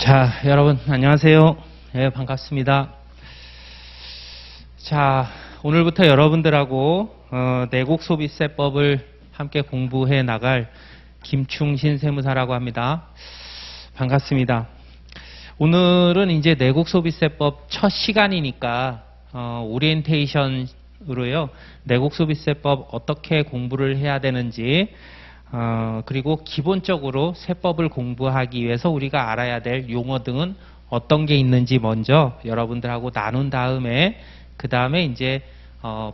자, 여러분 안녕하세요. 네, 반갑습니다. 자, 오늘부터 여러분들하고 내국소비세법을 함께 공부해 나갈 김충신 세무사라고 합니다. 반갑습니다. 오늘은 이제 내국소비세법 첫 시간이니까 오리엔테이션으로요. 내국소비세법 어떻게 공부를 해야 되는지 그리고 기본적으로 세법을 공부하기 위해서 우리가 알아야 될 용어 등은 어떤 게 있는지 먼저 여러분들하고 나눈 다음에 그 다음에 이제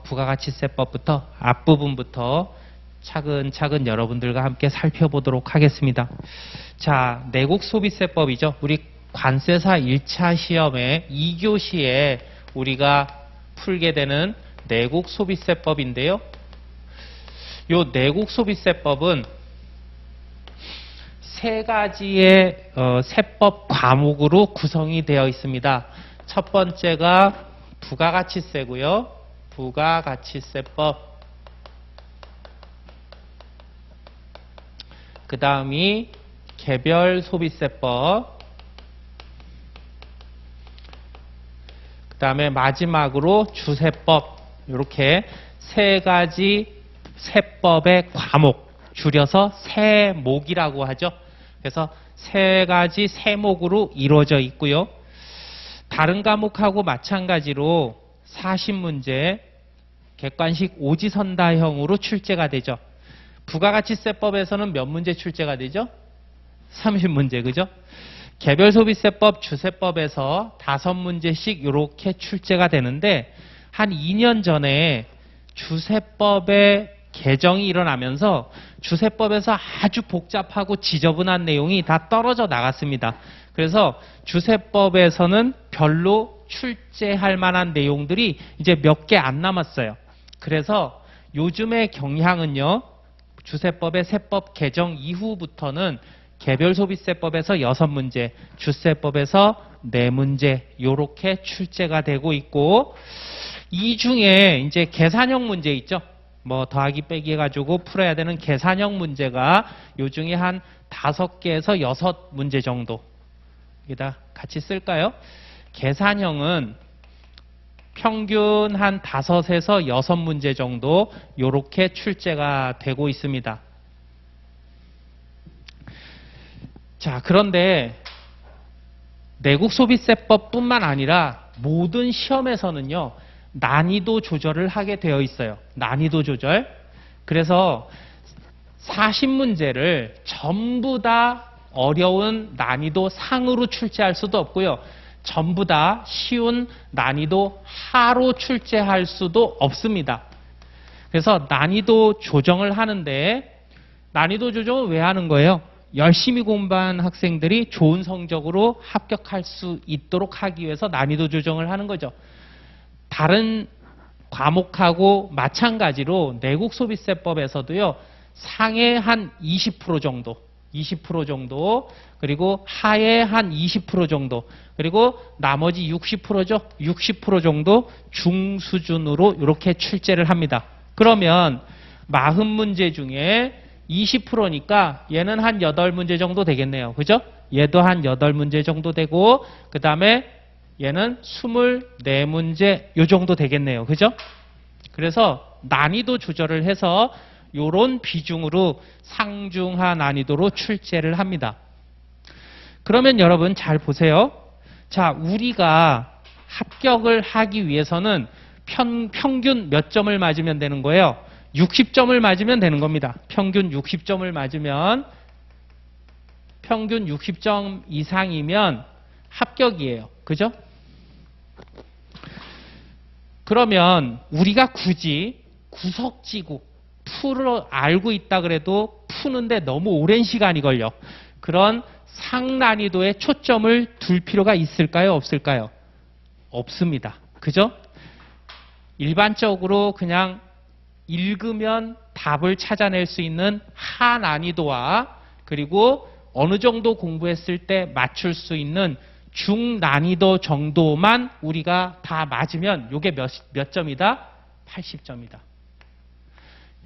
부가가치세법부터 앞부분부터 차근차근 여러분들과 함께 살펴보도록 하겠습니다. 자, 내국소비세법이죠. 우리 관세사 1차 시험에 2교시에 우리가 풀게 되는 내국소비세법인데요. 요 내국소비세법은 세 가지의 세법 과목으로 구성이 되어 있습니다. 첫 번째가 부가가치세고요. 부가가치세법. 그 다음이 개별소비세법. 그 다음에 마지막으로 주세법. 이렇게 세 가지 세법의 과목, 줄여서 세목이라고 하죠. 그래서 세 가지 세목으로 이루어져 있고요. 다른 과목하고 마찬가지로 40문제 객관식 오지선다형으로 출제가 되죠. 부가가치세법에서는 몇 문제 출제가 되죠? 30문제, 그죠? 개별소비세법, 주세법에서 5문제씩 이렇게 출제가 되는데 한 2년 전에 주세법의 개정이 일어나면서 주세법에서 아주 복잡하고 지저분한 내용이 다 떨어져 나갔습니다. 그래서 주세법에서는 별로 출제할 만한 내용들이 이제 몇 개 안 남았어요. 그래서 요즘의 경향은요. 주세법의 세법 개정 이후부터는 개별소비세법에서 6문제, 주세법에서 4문제 이렇게 출제가 되고 있고 이 중에 이제 계산형 문제 있죠. 뭐 더하기 빼기 해가지고 풀어야 되는 계산형 문제가 요 중에 한 5개에서 6문제 정도. 여기다 같이 쓸까요? 계산형은 평균 한 5에서 6문제 정도 요렇게 출제가 되고 있습니다. 자, 그런데 내국소비세법뿐만 아니라 모든 시험에서는요. 난이도 조절을 하게 되어 있어요. 난이도 조절. 그래서 40문제를 전부 다 어려운 난이도 상으로 출제할 수도 없고요. 전부 다 쉬운 난이도 하로 출제할 수도 없습니다. 그래서 난이도 조정을 하는데 난이도 조정은 왜 하는 거예요? 열심히 공부한 학생들이 좋은 성적으로 합격할 수 있도록 하기 위해서 난이도 조정을 하는 거죠. 다른 과목하고 마찬가지로 내국소비세법에서도요. 상해 한 20% 정도, 그리고 하해 한 20% 정도, 그리고 나머지 60%죠. 60% 정도 중수준으로 이렇게 출제를 합니다. 그러면 40문제 중에 20%니까 얘는 한 8문제 정도 되겠네요. 그죠? 얘도 한 8문제 정도 되고 그 다음에 얘는 24문제 요 정도 되겠네요. 그죠? 그래서 난이도 조절을 해서 요런 비중으로 상중하 난이도로 출제를 합니다. 그러면 여러분 잘 보세요. 자, 우리가 합격을 하기 위해서는 평균 몇 점을 맞으면 되는 거예요? 60점을 맞으면 되는 겁니다. 평균 60점을 맞으면 평균 60점 이상이면 합격이에요. 그죠? 그러면 우리가 굳이 구석지구 풀을 알고 있다 그래도 푸는데 너무 오랜 시간이 걸려. 그런 상난이도에 초점을 둘 필요가 있을까요? 없을까요? 없습니다. 그죠? 일반적으로 그냥 읽으면 답을 찾아낼 수 있는 하난이도와 그리고 어느 정도 공부했을 때 맞출 수 있는 중난이도 정도만 우리가 다 맞으면 이게 몇 점이다? 80점이다.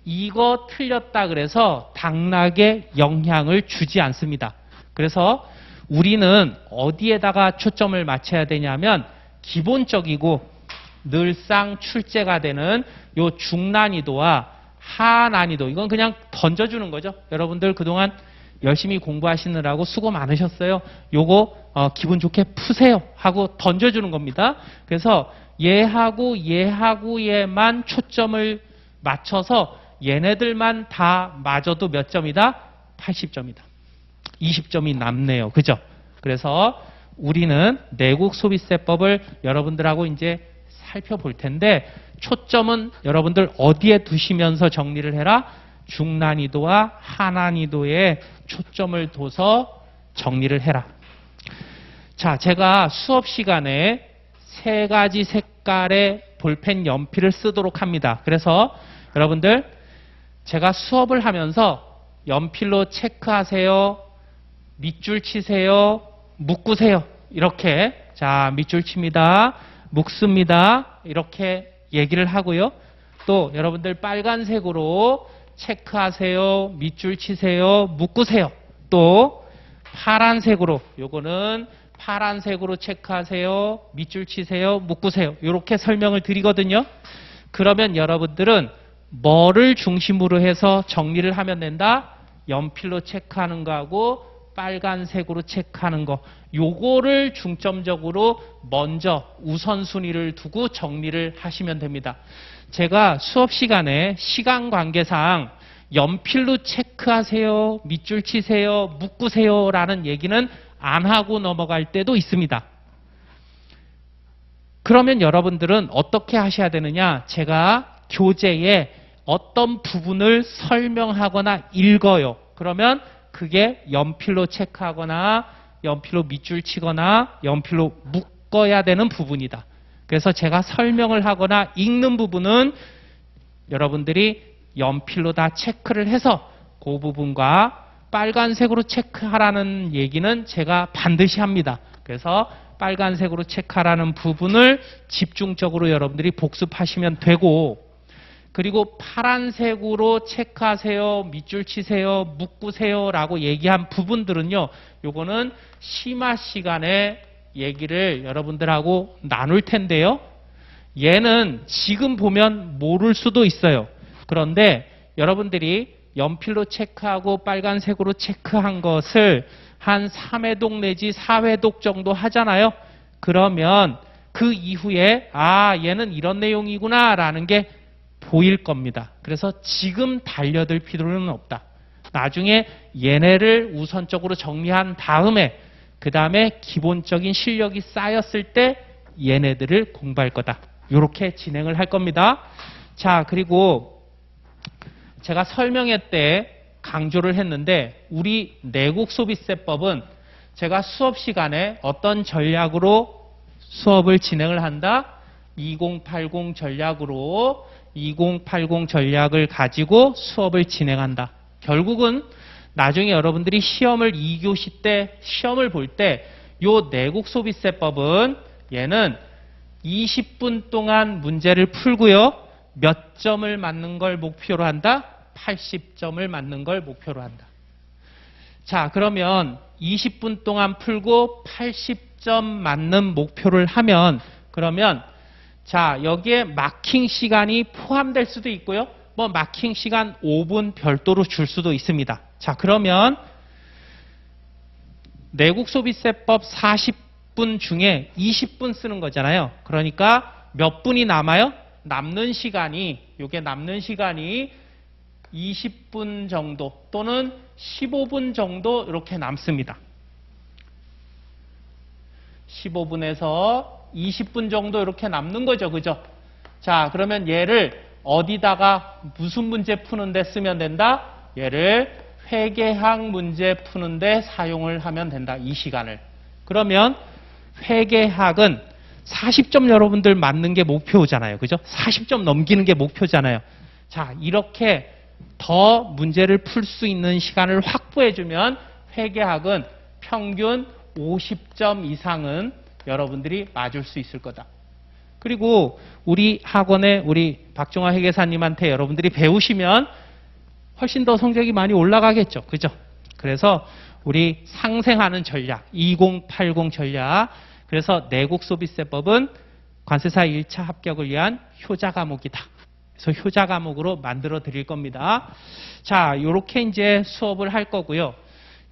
이거 틀렸다 그래서 당락에 영향을 주지 않습니다. 그래서 우리는 어디에다가 초점을 맞춰야 되냐면 기본적이고 늘상 출제가 되는 요 중난이도와 하난이도, 이건 그냥 던져주는 거죠. 여러분들 그동안 열심히 공부하시느라고 수고 많으셨어요. 요거 기분 좋게 푸세요 하고 던져주는 겁니다. 그래서 얘하고얘만 초점을 맞춰서 얘네들만 다 맞아도 몇 점이다? 80점이다. 20점이 남네요. 그죠? 그래서 우리는 내국 소비세법을 여러분들하고 이제 살펴볼 텐데, 초점은 여러분들 어디에 두시면서 정리를 해라? 중난이도와 하난이도에 초점을 둬서 정리를 해라. 자, 제가 수업 시간에 3가지 색깔의 볼펜 연필을 쓰도록 합니다. 그래서 여러분들 제가 수업을 하면서 연필로 체크하세요, 밑줄 치세요, 묶으세요. 이렇게, 자, 밑줄 칩니다, 묶습니다, 이렇게 얘기를 하고요. 또 여러분들 빨간색으로 체크하세요, 밑줄 치세요, 묶으세요. 또 파란색으로, 요거는 파란색으로 체크하세요, 밑줄 치세요, 묶으세요. 이렇게 설명을 드리거든요. 그러면 여러분들은 뭐를 중심으로 해서 정리를 하면 된다? 연필로 체크하는 거하고 빨간색으로 체크하는 거, 요거를 중점적으로 먼저 우선순위를 두고 정리를 하시면 됩니다. 제가 수업 시간에 시간 관계상 연필로 체크하세요, 밑줄 치세요, 묶으세요 라는 얘기는 안 하고 넘어갈 때도 있습니다. 그러면 여러분들은 어떻게 하셔야 되느냐? 제가 교재에 어떤 부분을 설명하거나 읽어요. 그러면 그게 연필로 체크하거나 연필로 밑줄 치거나 연필로 묶어야 되는 부분이다. 그래서 제가 설명을 하거나 읽는 부분은 여러분들이 연필로 다 체크를 해서 그 부분과 빨간색으로 체크하라는 얘기는 제가 반드시 합니다. 그래서 빨간색으로 체크하라는 부분을 집중적으로 여러분들이 복습하시면 되고, 그리고 파란색으로 체크하세요, 밑줄 치세요, 묶으세요 라고 얘기한 부분들은요, 요거는 심화 시간에 얘기를 여러분들하고 나눌 텐데요. 얘는 지금 보면 모를 수도 있어요. 그런데 여러분들이 연필로 체크하고 빨간색으로 체크한 것을 한 3회독 내지 4회독 정도 하잖아요. 그러면 그 이후에 얘는 이런 내용이구나 라는 게 보일 겁니다. 그래서 지금 달려들 필요는 없다. 나중에 얘네를 우선적으로 정리한 다음에 그 다음에 기본적인 실력이 쌓였을 때 얘네들을 공부할 거다. 이렇게 진행을 할 겁니다. 자, 그리고 제가 설명회 때 강조를 했는데, 우리 내국 소비세법은 제가 수업 시간에 어떤 전략으로 수업을 진행을 한다? 2080 전략으로 2080 전략을 가지고 수업을 진행한다. 결국은 나중에 여러분들이 시험을 2교시 때 시험을 볼 때 요 내국 소비세법은 얘는 20분 동안 문제를 풀고요. 몇 점을 맞는 걸 목표로 한다? 80점을 맞는 걸 목표로 한다. 자, 그러면 20분 동안 풀고 80점 맞는 목표를 하면, 그러면 자, 여기에 마킹 시간이 포함될 수도 있고요. 뭐 마킹 시간 5분 별도로 줄 수도 있습니다. 자, 그러면 내국 소비세법 40분 중에 20분 쓰는 거잖아요. 그러니까 몇 분이 남아요? 남는 시간이, 요게 남는 시간이 20분 정도 또는 15분 정도 이렇게 남습니다. 15분에서 20분 정도 이렇게 남는 거죠. 그죠? 자, 그러면 얘를 어디다가 무슨 문제 푸는데 쓰면 된다? 얘를 회계학 문제 푸는데 사용을 하면 된다. 이 시간을. 그러면 회계학은 40점 여러분들 맞는 게 목표잖아요. 그죠? 40점 넘기는 게 목표잖아요. 자, 이렇게 더 문제를 풀 수 있는 시간을 확보해주면 회계학은 평균 50점 이상은 여러분들이 맞을 수 있을 거다. 그리고 우리 학원에 우리 박종화 회계사님한테 여러분들이 배우시면 훨씬 더 성적이 많이 올라가겠죠. 그죠? 그래서 우리 상생하는 전략, 2080 전략. 그래서 내국소비세법은 관세사 1차 합격을 위한 효자 과목이다. 그래서 효자 과목으로 만들어 드릴 겁니다. 자, 요렇게 이제 수업을 할 거고요.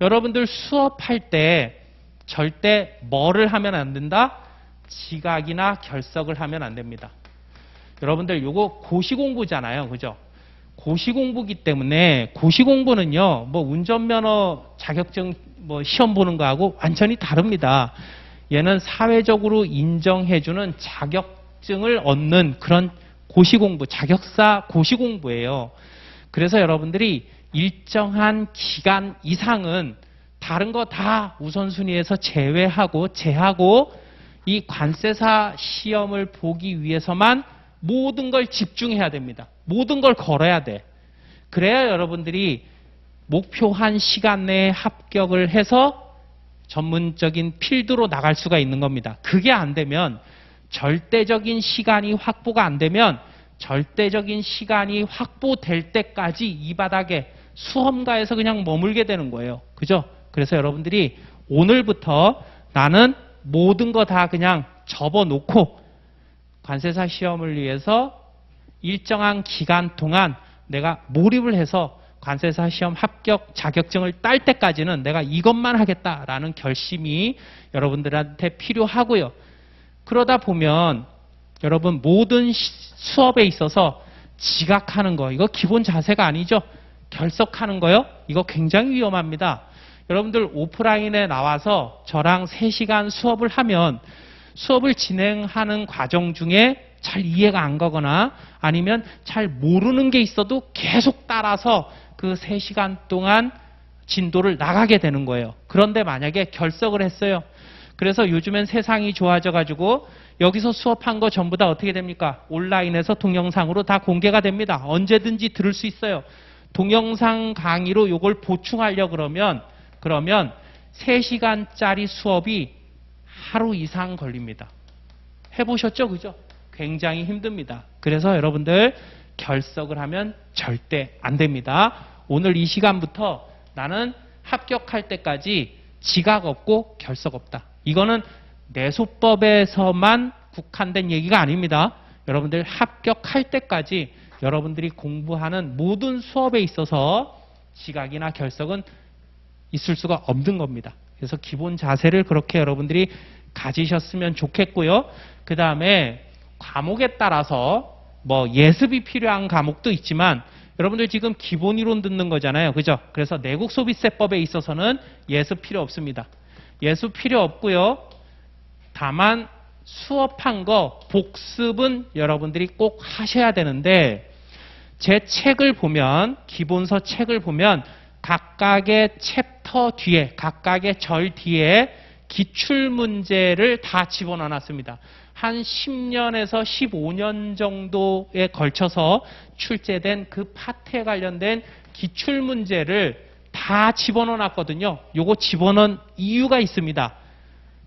여러분들 수업할 때 절대 뭐를 하면 안 된다? 지각이나 결석을 하면 안 됩니다. 여러분들 요거 고시공부잖아요. 그죠? 고시공부기 때문에 고시공부는요, 뭐 운전면허 자격증 뭐 시험 보는 거하고 완전히 다릅니다. 얘는 사회적으로 인정해주는 자격증을 얻는 그런 고시공부, 자격사 고시공부예요. 그래서 여러분들이 일정한 기간 이상은 다른 거 다 우선순위에서 제하고 이 관세사 시험을 보기 위해서만 모든 걸 집중해야 됩니다. 모든 걸 걸어야 돼. 그래야 여러분들이 목표한 시간 내에 합격을 해서 전문적인 필드로 나갈 수가 있는 겁니다. 그게 안 되면 절대적인 시간이 확보가 안 되면 절대적인 시간이 확보될 때까지 이 바닥에 수험가에서 그냥 머물게 되는 거예요. 그죠? 그래서 여러분들이 오늘부터 나는 모든 거 다 그냥 접어놓고 관세사 시험을 위해서 일정한 기간 동안 내가 몰입을 해서 관세사 시험 합격 자격증을 딸 때까지는 내가 이것만 하겠다라는 결심이 여러분들한테 필요하고요. 그러다 보면 여러분 모든 수업에 있어서 지각하는 거 이거 기본 자세가 아니죠. 결석하는 거요. 이거 굉장히 위험합니다. 여러분들 오프라인에 나와서 저랑 3시간 수업을 하면 수업을 진행하는 과정 중에 잘 이해가 안 가거나 아니면 잘 모르는 게 있어도 계속 따라서 그 3시간 동안 진도를 나가게 되는 거예요. 그런데 만약에 결석을 했어요. 그래서 요즘엔 세상이 좋아져 가지고 여기서 수업한 거 전부 다 어떻게 됩니까? 온라인에서 동영상으로 다 공개가 됩니다. 언제든지 들을 수 있어요. 동영상 강의로 이걸 보충하려고 그러면 3시간짜리 수업이 하루 이상 걸립니다. 해보셨죠? 그죠? 굉장히 힘듭니다. 그래서 여러분들 결석을 하면 절대 안 됩니다. 오늘 이 시간부터 나는 합격할 때까지 지각 없고 결석 없다. 이거는 내소법에서만 국한된 얘기가 아닙니다. 여러분들 합격할 때까지 여러분들이 공부하는 모든 수업에 있어서 지각이나 결석은 있을 수가 없는 겁니다. 그래서 기본 자세를 그렇게 여러분들이 가지셨으면 좋겠고요. 그 다음에 과목에 따라서 뭐 예습이 필요한 과목도 있지만 여러분들 지금 기본 이론 듣는 거잖아요. 그죠? 그래서 내국소비세법에 있어서는 예습 필요 없습니다. 예습 필요 없고요. 다만 수업한 거 복습은 여러분들이 꼭 하셔야 되는데 제 책을 보면 기본서 책을 보면 각각의 챕터 뒤에 각각의 절 뒤에 기출문제를 다 집어넣어 놨습니다. 한 10년에서 15년 정도에 걸쳐서 출제된 그 파트에 관련된 기출문제를 다 집어넣어 놨거든요. 요거 집어넣은 이유가 있습니다.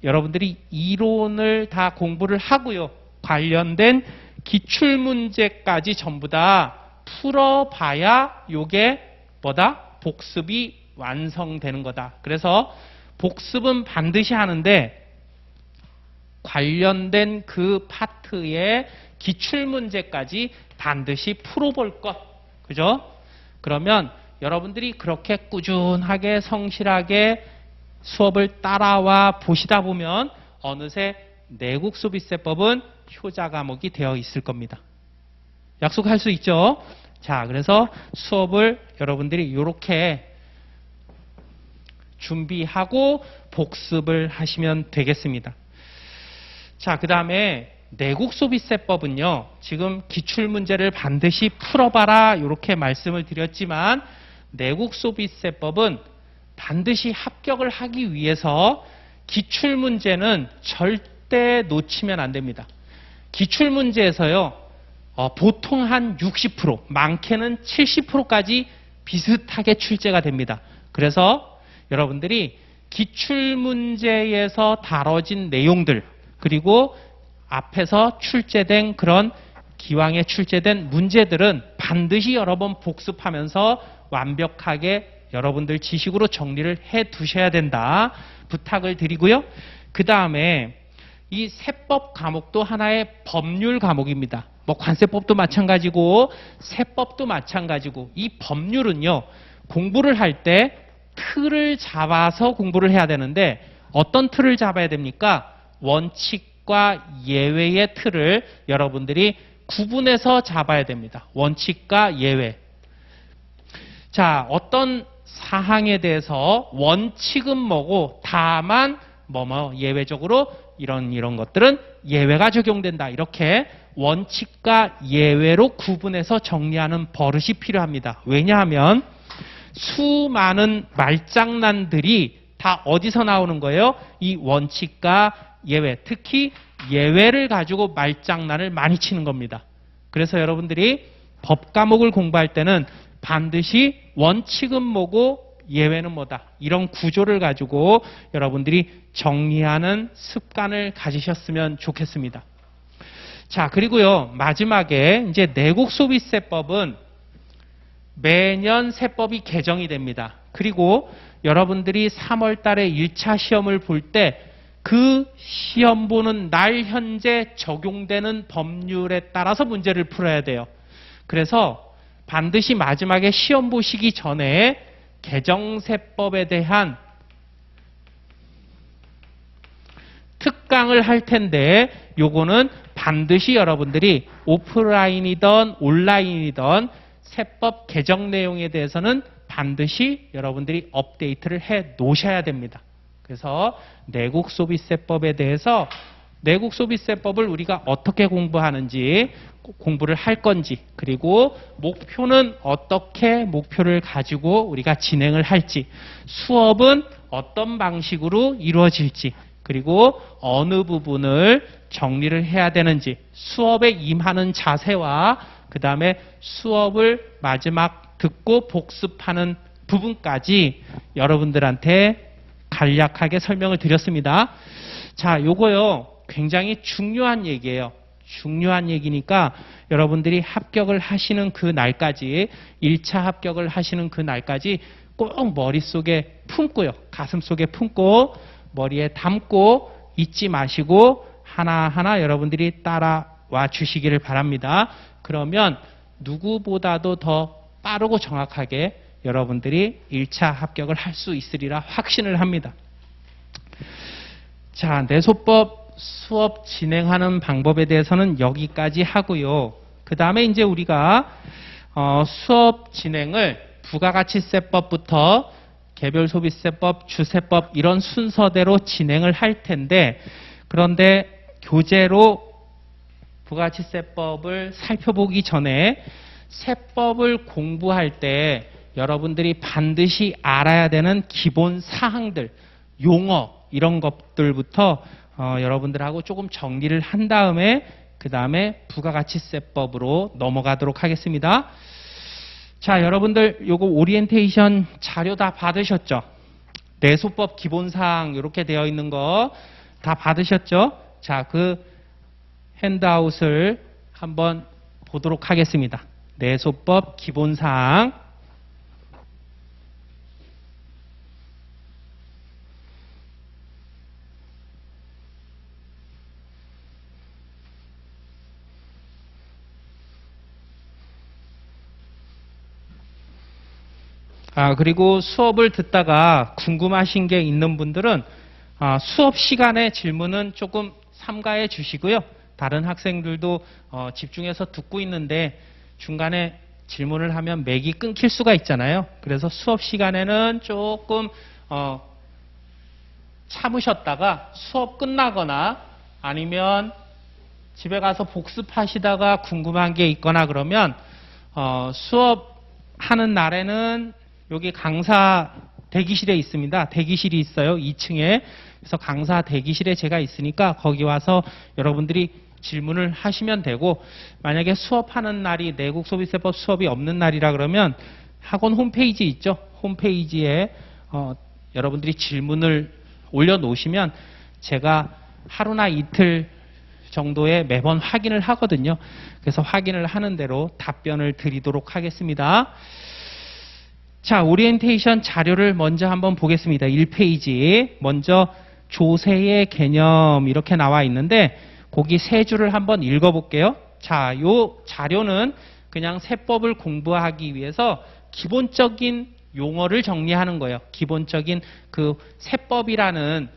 여러분들이 이론을 다 공부를 하고요. 관련된 기출문제까지 전부 다 풀어봐야 요게 뭐다? 복습이 완성되는 거다. 그래서 복습은 반드시 하는데 관련된 그 파트의 기출문제까지 반드시 풀어볼 것. 그죠? 그러면 여러분들이 그렇게 꾸준하게 성실하게 수업을 따라와 보시다 보면 어느새 내국소비세법은 효자 과목이 되어 있을 겁니다. 약속할 수 있죠? 자, 그래서 수업을 여러분들이 이렇게 준비하고 복습을 하시면 되겠습니다. 자, 그 다음에 내국소비세법은요. 지금 기출문제를 반드시 풀어봐라 이렇게 말씀을 드렸지만 내국소비세법은 반드시 합격을 하기 위해서 기출문제는 절대 놓치면 안 됩니다. 기출문제에서요. 보통 한 60%, 많게는 70%까지 비슷하게 출제가 됩니다. 그래서 여러분들이 기출문제에서 다뤄진 내용들 그리고 앞에서 출제된 그런 기왕에 출제된 문제들은 반드시 여러 번 복습하면서 완벽하게 여러분들 지식으로 정리를 해 두셔야 된다. 부탁을 드리고요. 그 다음에 이 세법 과목도 하나의 법률 과목입니다. 뭐 관세법도 마찬가지고 세법도 마찬가지고 이 법률은요. 공부를 할 때 틀을 잡아서 공부를 해야 되는데 어떤 틀을 잡아야 됩니까? 원칙과 예외의 틀을 여러분들이 구분해서 잡아야 됩니다. 원칙과 예외. 자, 어떤 사항에 대해서 원칙은 뭐고 다만 예외적으로 이런 것들은 예외가 적용된다. 이렇게 원칙과 예외로 구분해서 정리하는 버릇이 필요합니다. 왜냐하면 수많은 말장난들이 다 어디서 나오는 거예요? 이 원칙과 예외, 특히 예외를 가지고 말장난을 많이 치는 겁니다. 그래서 여러분들이 법 과목을 공부할 때는 반드시 원칙은 뭐고 예외는 뭐다. 이런 구조를 가지고 여러분들이 정리하는 습관을 가지셨으면 좋겠습니다. 자, 그리고요, 마지막에 이제 내국소비세법은 매년 세법이 개정이 됩니다. 그리고 여러분들이 3월 달에 1차 시험을 볼 때 그 시험 보는 날 현재 적용되는 법률에 따라서 문제를 풀어야 돼요. 그래서 반드시 마지막에 시험 보시기 전에 개정세법에 대한 특강을 할 텐데 요거는 반드시 여러분들이 오프라인이든 온라인이든 세법 개정 내용에 대해서는 반드시 여러분들이 업데이트를 해 놓으셔야 됩니다. 그래서 내국소비세법에 대해서 내국소비세법을 우리가 어떻게 공부하는지, 공부를 할 건지, 그리고 목표는 어떻게 목표를 가지고 우리가 진행을 할지, 수업은 어떤 방식으로 이루어질지, 그리고 어느 부분을 정리를 해야 되는지, 수업에 임하는 자세와 그 다음에 수업을 마지막 듣고 복습하는 부분까지 여러분들한테 간략하게 설명을 드렸습니다. 자, 요거요 굉장히 중요한 얘기예요. 중요한 얘기니까 여러분들이 합격을 하시는 그 날까지, 1차 합격을 하시는 그 날까지 꼭 머릿속에 품고요. 가슴속에 품고 머리에 담고 잊지 마시고 하나하나 여러분들이 따라와 주시기를 바랍니다. 그러면 누구보다도 더 빠르고 정확하게 여러분들이 1차 합격을 할 수 있으리라 확신을 합니다. 자, 내소법 수업 진행하는 방법에 대해서는 여기까지 하고요. 그 다음에 이제 우리가 수업 진행을 부가가치세법부터 개별소비세법, 주세법 이런 순서대로 진행을 할 텐데, 그런데 교재로 부가가치세법을 살펴보기 전에 세법을 공부할 때 여러분들이 반드시 알아야 되는 기본 사항들, 용어 이런 것들부터 여러분들하고 조금 정리를 한 다음에 그 다음에 부가가치세법으로 넘어가도록 하겠습니다. 자, 여러분들 요거 오리엔테이션 자료 다 받으셨죠? 내소법 기본사항 이렇게 되어 있는 거 다 받으셨죠? 자, 그 핸드아웃을 한번 보도록 하겠습니다. 내소법 기본사항. 그리고 수업을 듣다가 궁금하신 게 있는 분들은 수업 시간에 질문은 조금 삼가해 주시고요. 다른 학생들도 집중해서 듣고 있는데 중간에 질문을 하면 맥이 끊길 수가 있잖아요. 그래서 수업 시간에는 조금 참으셨다가 수업 끝나거나 아니면 집에 가서 복습하시다가 궁금한 게 있거나 그러면 수업하는 날에는 여기 강사 대기실에 있습니다. 대기실이 있어요. 2층에. 그래서 강사 대기실에 제가 있으니까 거기 와서 여러분들이 질문을 하시면 되고, 만약에 수업하는 날이 내국소비세법 수업이 없는 날이라 그러면 학원 홈페이지 있죠. 홈페이지에 여러분들이 질문을 올려놓으시면 제가 하루나 이틀 정도에 매번 확인을 하거든요. 그래서 확인을 하는 대로 답변을 드리도록 하겠습니다. 자, 오리엔테이션 자료를 먼저 한번 보겠습니다. 1페이지. 먼저 조세의 개념 이렇게 나와 있는데 거기 세 줄을 한번 읽어볼게요. 자, 요 자료는 그냥 세법을 공부하기 위해서 기본적인 용어를 정리하는 거예요. 기본적인 그 세법이라는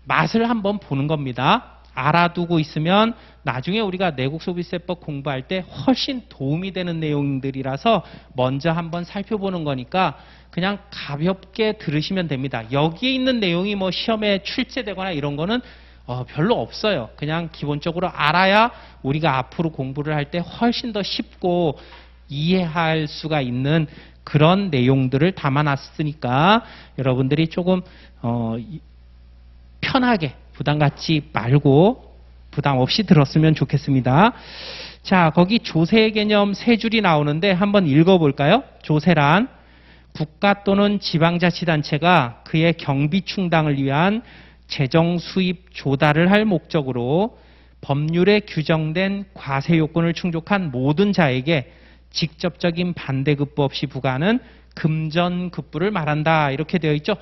맛을 한번 보는 겁니다. 알아두고 있으면 나중에 우리가 내국소비세법 공부할 때 훨씬 도움이 되는 내용들이라서 먼저 한번 살펴보는 거니까 그냥 가볍게 들으시면 됩니다. 여기에 있는 내용이 뭐 시험에 출제되거나 이런 거는 별로 없어요. 그냥 기본적으로 알아야 우리가 앞으로 공부를 할 때 훨씬 더 쉽고 이해할 수가 있는 그런 내용들을 담아놨으니까 여러분들이 조금 편하게 부담 갖지 말고 부담 없이 들었으면 좋겠습니다. 자, 거기 조세 개념 세 줄이 나오는데 한번 읽어볼까요? 조세란 국가 또는 지방자치단체가 그의 경비 충당을 위한 재정 수입 조달을 할 목적으로 법률에 규정된 과세 요건을 충족한 모든 자에게 직접적인 반대급부 없이 부과하는 금전급부를 말한다. 이렇게 되어 있죠.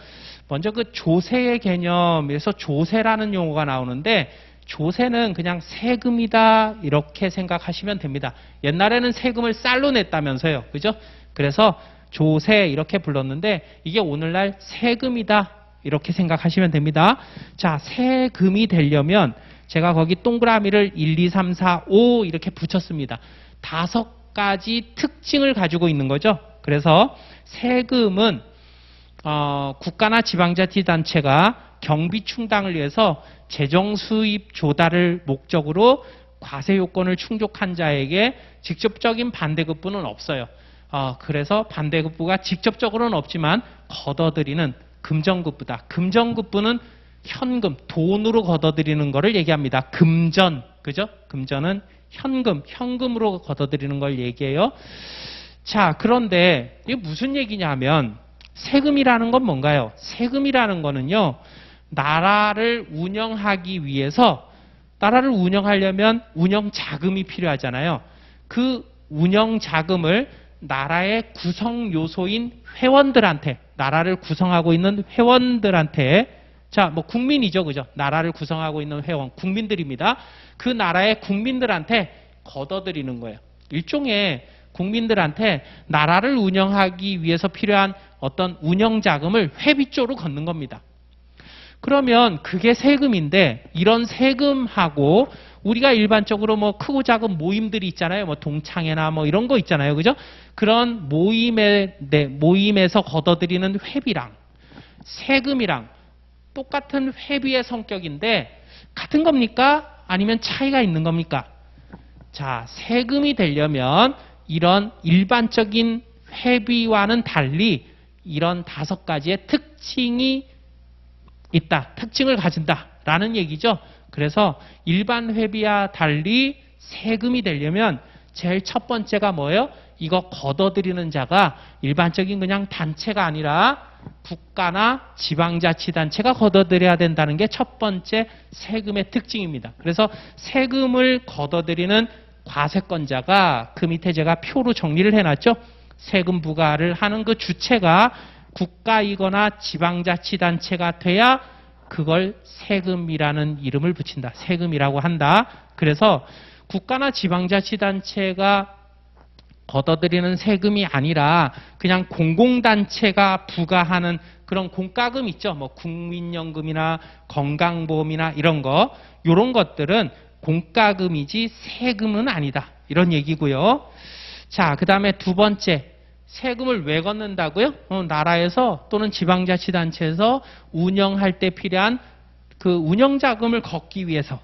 먼저 그 조세의 개념에서 조세라는 용어가 나오는데 조세는 그냥 세금이다 이렇게 생각하시면 됩니다. 옛날에는 세금을 쌀로 냈다면서요. 그죠? 그래서 조세 이렇게 불렀는데 이게 오늘날 세금이다 이렇게 생각하시면 됩니다. 자, 세금이 되려면 제가 거기 동그라미를 1, 2, 3, 4, 5 이렇게 붙였습니다. 5가지 특징을 가지고 있는 거죠. 그래서 세금은 국가나 지방자치단체가 경비 충당을 위해서 재정 수입 조달을 목적으로 과세 요건을 충족한 자에게 직접적인 반대급부는 없어요. 그래서 반대급부가 직접적으로는 없지만 걷어들이는 금전급부다. 금전급부는 현금, 돈으로 걷어들이는 것을 얘기합니다. 금전, 그죠? 금전은 현금으로 걷어들이는 걸 얘기해요. 자, 그런데 이게 무슨 얘기냐 하면 세금이라는 건 뭔가요? 세금이라는 거는요, 나라를 운영하기 위해서, 나라를 운영하려면 운영 자금이 필요하잖아요. 그 운영 자금을 나라의 구성 요소인 회원들한테, 나라를 구성하고 있는 회원들한테, 자, 뭐 국민이죠, 그죠? 나라를 구성하고 있는 회원, 국민들입니다. 그 나라의 국민들한테 걷어들이는 거예요. 일종의 국민들한테 나라를 운영하기 위해서 필요한 어떤 운영 자금을 회비 쪽으로 걷는 겁니다. 그러면 그게 세금인데 이런 세금하고 우리가 일반적으로 뭐 크고 작은 모임들이 있잖아요. 뭐 동창회나 뭐 이런 거 있잖아요. 그죠? 그런 모임에서 걷어들이는 회비랑 세금이랑 똑같은 회비의 성격인데 같은 겁니까? 아니면 차이가 있는 겁니까? 자, 세금이 되려면 이런 일반적인 회비와는 달리 이런 5가지의 특징이 있다. 특징을 가진다라는 얘기죠. 그래서 일반 회비와 달리 세금이 되려면 제일 첫 번째가 뭐예요? 이거 걷어들이는 자가 일반적인 그냥 단체가 아니라 국가나 지방자치단체가 걷어들여야 된다는 게 첫 번째 세금의 특징입니다. 그래서 세금을 걷어들이는 과세권자가 그 밑에 제가 표로 정리를 해놨죠. 세금 부과를 하는 그 주체가 국가이거나 지방자치단체가 돼야 그걸 세금이라는 이름을 붙인다. 세금이라고 한다. 그래서 국가나 지방자치단체가 걷어들이는 세금이 아니라 그냥 공공단체가 부과하는 그런 공과금 있죠. 뭐 국민연금이나 건강보험이나 이런 거, 이런 것들은 공과금이지 세금은 아니다. 이런 얘기고요. 자, 그 다음에 두 번째, 세금을 왜 걷는다고요? 나라에서 또는 지방자치단체에서 운영할 때 필요한 그 운영자금을 걷기 위해서.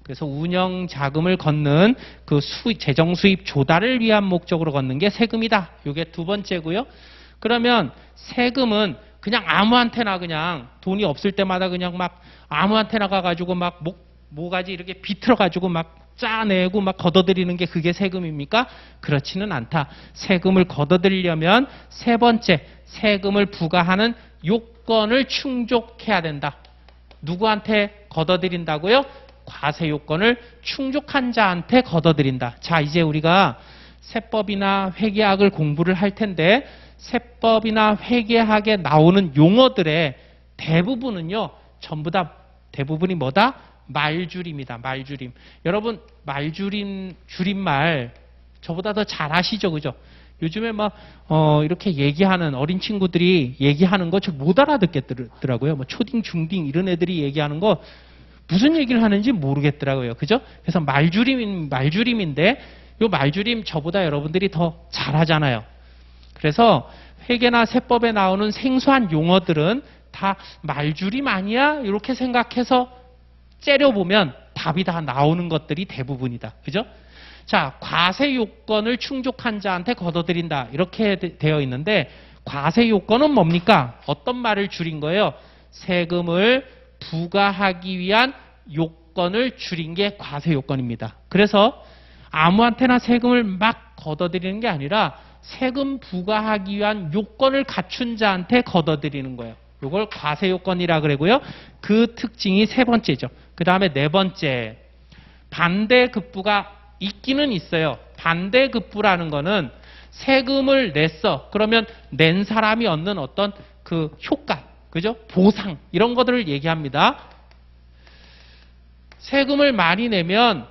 그래서 운영자금을 걷는 그 재정 수입 조달을 위한 목적으로 걷는 게 세금이다. 이게 두 번째고요. 그러면 세금은 그냥 아무한테나 그냥 돈이 없을 때마다 그냥 막 아무한테나 가가지고 막 모가지 이렇게 비틀어가지고 막 짜내고 막 걷어들이는 게 그게 세금입니까? 그렇지는 않다. 세금을 걷어들이려면 세 번째, 세금을 부과하는 요건을 충족해야 된다. 누구한테 걷어들인다고요? 과세 요건을 충족한 자한테 걷어들인다. 자, 이제 우리가 세법이나 회계학을 공부를 할 텐데 세법이나 회계학에 나오는 용어들의 대부분은요, 전부 다 대부분이 뭐다? 말줄임이다. 말줄임. 여러분 말줄임 줄임말 저보다 더 잘 아시죠, 그죠? 요즘에 막 이렇게 얘기하는 어린 친구들이 얘기하는 거 저 못 알아듣겠더라고요. 뭐 초딩, 중딩 이런 애들이 얘기하는 거 무슨 얘기를 하는지 모르겠더라고요, 그죠? 그래서 말줄임인데 요 말줄임 저보다 여러분들이 더 잘하잖아요. 그래서 회계나 세법에 나오는 생소한 용어들은 다 말줄임 아니야? 이렇게 생각해서 째려보면 답이 다 나오는 것들이 대부분이다. 그죠? 자, 과세 요건을 충족한 자한테 걷어들인다. 이렇게 되어 있는데 과세 요건은 뭡니까? 어떤 말을 줄인 거예요? 세금을 부과하기 위한 요건을 줄인 게 과세 요건입니다. 그래서 아무한테나 세금을 막 걷어들이는 게 아니라 세금 부과하기 위한 요건을 갖춘 자한테 걷어들이는 거예요. 이걸 과세 요건이라 그러고요. 그 특징이 세 번째죠. 그 다음에 네 번째, 반대급부가 있기는 있어요. 반대급부라는 거는 세금을 냈어. 그러면 낸 사람이 얻는 어떤 그 효과, 그죠? 보상 이런 것들을 얘기합니다. 세금을 많이 내면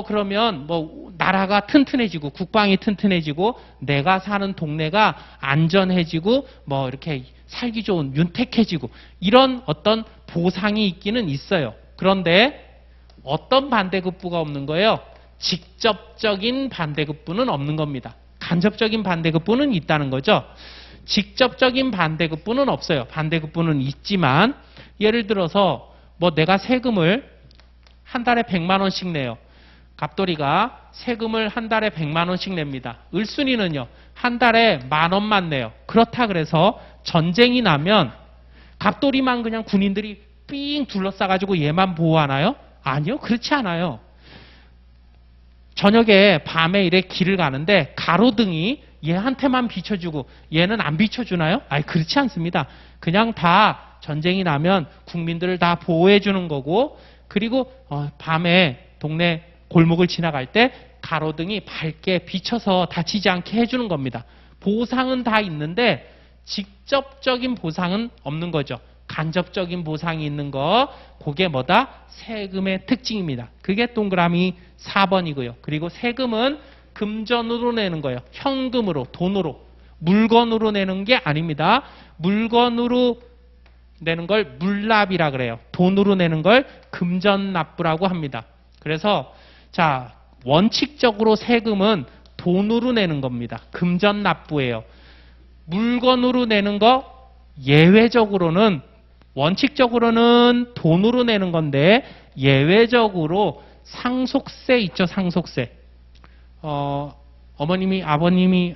그러면 뭐 나라가 튼튼해지고 국방이 튼튼해지고 내가 사는 동네가 안전해지고 뭐 이렇게 살기 좋은 윤택해지고 이런 어떤 보상이 있기는 있어요. 그런데 어떤 반대급부가 없는 거예요? 직접적인 반대급부는 없는 겁니다. 간접적인 반대급부는 있다는 거죠. 직접적인 반대급부는 없어요. 반대급부는 있지만 예를 들어서 뭐 내가 세금을 한 달에 100만 원씩 내요. 갑돌이가 세금을 한 달에 100만 원씩 냅니다. 을순이는요. 한 달에 10,000원만 내요. 그렇다 그래서 전쟁이 나면 갑돌이만 그냥 군인들이 삥 둘러싸가지고 얘만 보호하나요? 아니요. 그렇지 않아요. 저녁에 밤에 이래 길을 가는데 가로등이 얘한테만 비춰주고 얘는 안 비춰주나요? 아니 그렇지 않습니다. 그냥 다 전쟁이 나면 국민들을 다 보호해 주는 거고 그리고 밤에 동네 골목을 지나갈 때 가로등이 밝게 비춰서 다치지 않게 해주는 겁니다. 보상은 다 있는데 직접적인 보상은 없는 거죠. 간접적인 보상이 있는 거, 그게 뭐다? 세금의 특징입니다. 그게 동그라미 4번이고요. 그리고 세금은 금전으로 내는 거예요. 현금으로, 돈으로. 물건으로 내는 게 아닙니다. 물건으로 내는 걸 물납이라 그래요. 돈으로 내는 걸 금전납부라고 합니다. 그래서 자, 원칙적으로 세금은 돈으로 내는 겁니다. 금전납부예요. 물건으로 내는 거 예외적으로는 원칙적으로는 돈으로 내는 건데 예외적으로 상속세 있죠, 상속세. 어머님, 어머님이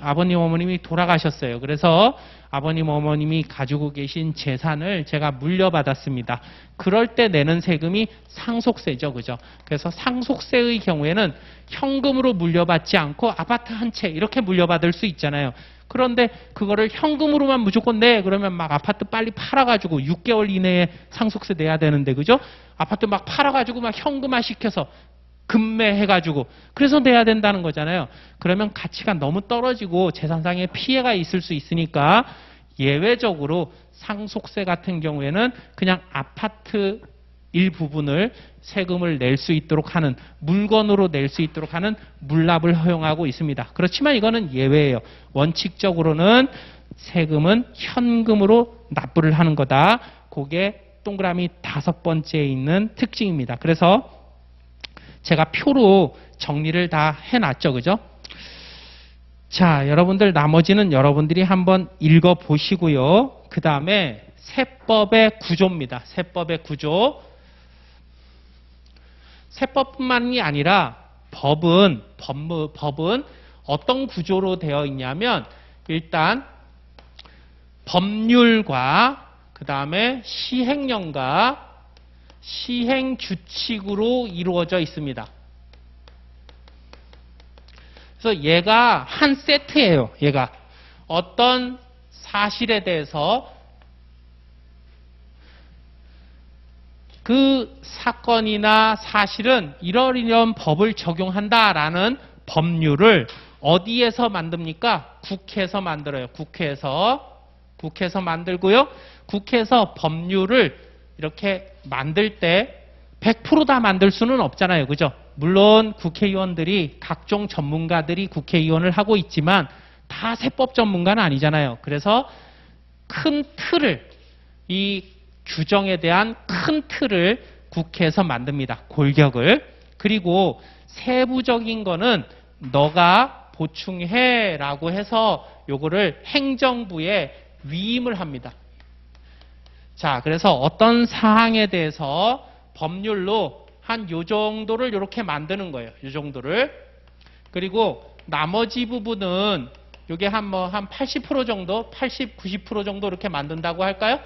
돌아가셨어요. 그래서 아버님, 어머님이 가지고 계신 재산을 제가 물려받았습니다. 그럴 때 내는 세금이 상속세죠, 그죠? 그래서 상속세의 경우에는 현금으로 물려받지 않고 아파트 한 채 이렇게 물려받을 수 있잖아요. 그런데 그거를 현금으로만 무조건 내 그러면 막 아파트 빨리 팔아가지고 6개월 이내에 상속세 내야 되는데, 그죠? 아파트 막 팔아가지고 막 현금화 시켜서 급매해가지고 그래서 내야 된다는 거잖아요. 그러면 가치가 너무 떨어지고 재산상의 피해가 있을 수 있으니까 예외적으로 상속세 같은 경우에는 그냥 아파트 일부분을 세금을 낼 수 있도록 하는, 물건으로 낼 수 있도록 하는 물납을 허용하고 있습니다. 그렇지만 이거는 예외예요. 원칙적으로는 세금은 현금으로 납부를 하는 거다. 그게 동그라미 5번째에 있는 특징입니다. 그래서 제가 표로 정리를 다 해놨죠, 그죠? 자, 여러분들 나머지는 여러분들이 한번 읽어보시고요. 그 다음에 세법의 구조입니다. 세법의 구조. 세법뿐만이 아니라 법은 어떤 구조로 되어 있냐면 일단 법률과 그 다음에 시행령과 시행규칙으로 이루어져 있습니다. 그래서 얘가 한 세트예요. 얘가 어떤 사실에 대해서 그 사건이나 사실은 이런 법을 적용한다라는 법률을 어디에서 만듭니까? 국회에서 만들어요. 국회에서 만들고요. 국회에서 법률을 이렇게 만들 때 100% 다 만들 수는 없잖아요. 그죠? 물론 국회의원들이 각종 전문가들이 국회의원을 하고 있지만 다 세법 전문가는 아니잖아요. 그래서 큰 틀을, 이 규정에 대한 큰 틀을 국회에서 만듭니다. 골격을. 그리고 세부적인 거는 너가 보충해 라고 해서 요거를 행정부에 위임을 합니다. 자, 그래서 어떤 사항에 대해서 법률로 한 요 정도를 이렇게 만드는 거예요. 요 정도를. 그리고 나머지 부분은 요게 한 80% 정도, 80, 90% 정도 이렇게 만든다고 할까요?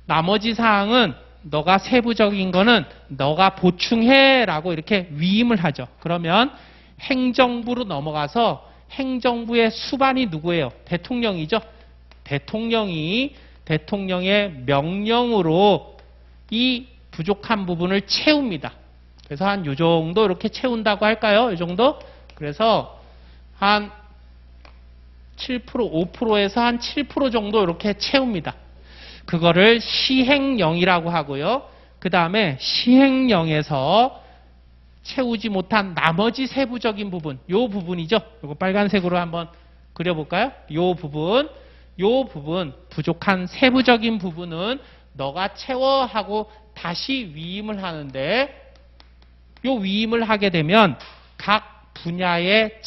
나머지 사항은 너가 세부적인 거는 너가 보충해 라고 이렇게 위임을 하죠. 그러면 행정부로 넘어가서 행정부의 수반이 누구예요? 대통령이죠. 대통령의 명령으로 이 부족한 부분을 채웁니다. 그래서 한 요 정도 이렇게 채운다고 할까요? 이 정도? 그래서 한 7%, 5%에서 한 7% 정도 이렇게 채웁니다. 그거를 시행령이라고 하고요. 그 다음에 시행령에서 채우지 못한 나머지 세부적인 부분, 요 부분이죠. 이거 빨간색으로 한번 그려볼까요? 요 부분 부족한 세부적인 부분은 너가 채워 하고 다시 위임을 하는데, 요 위임을 하게 되면 각 분야의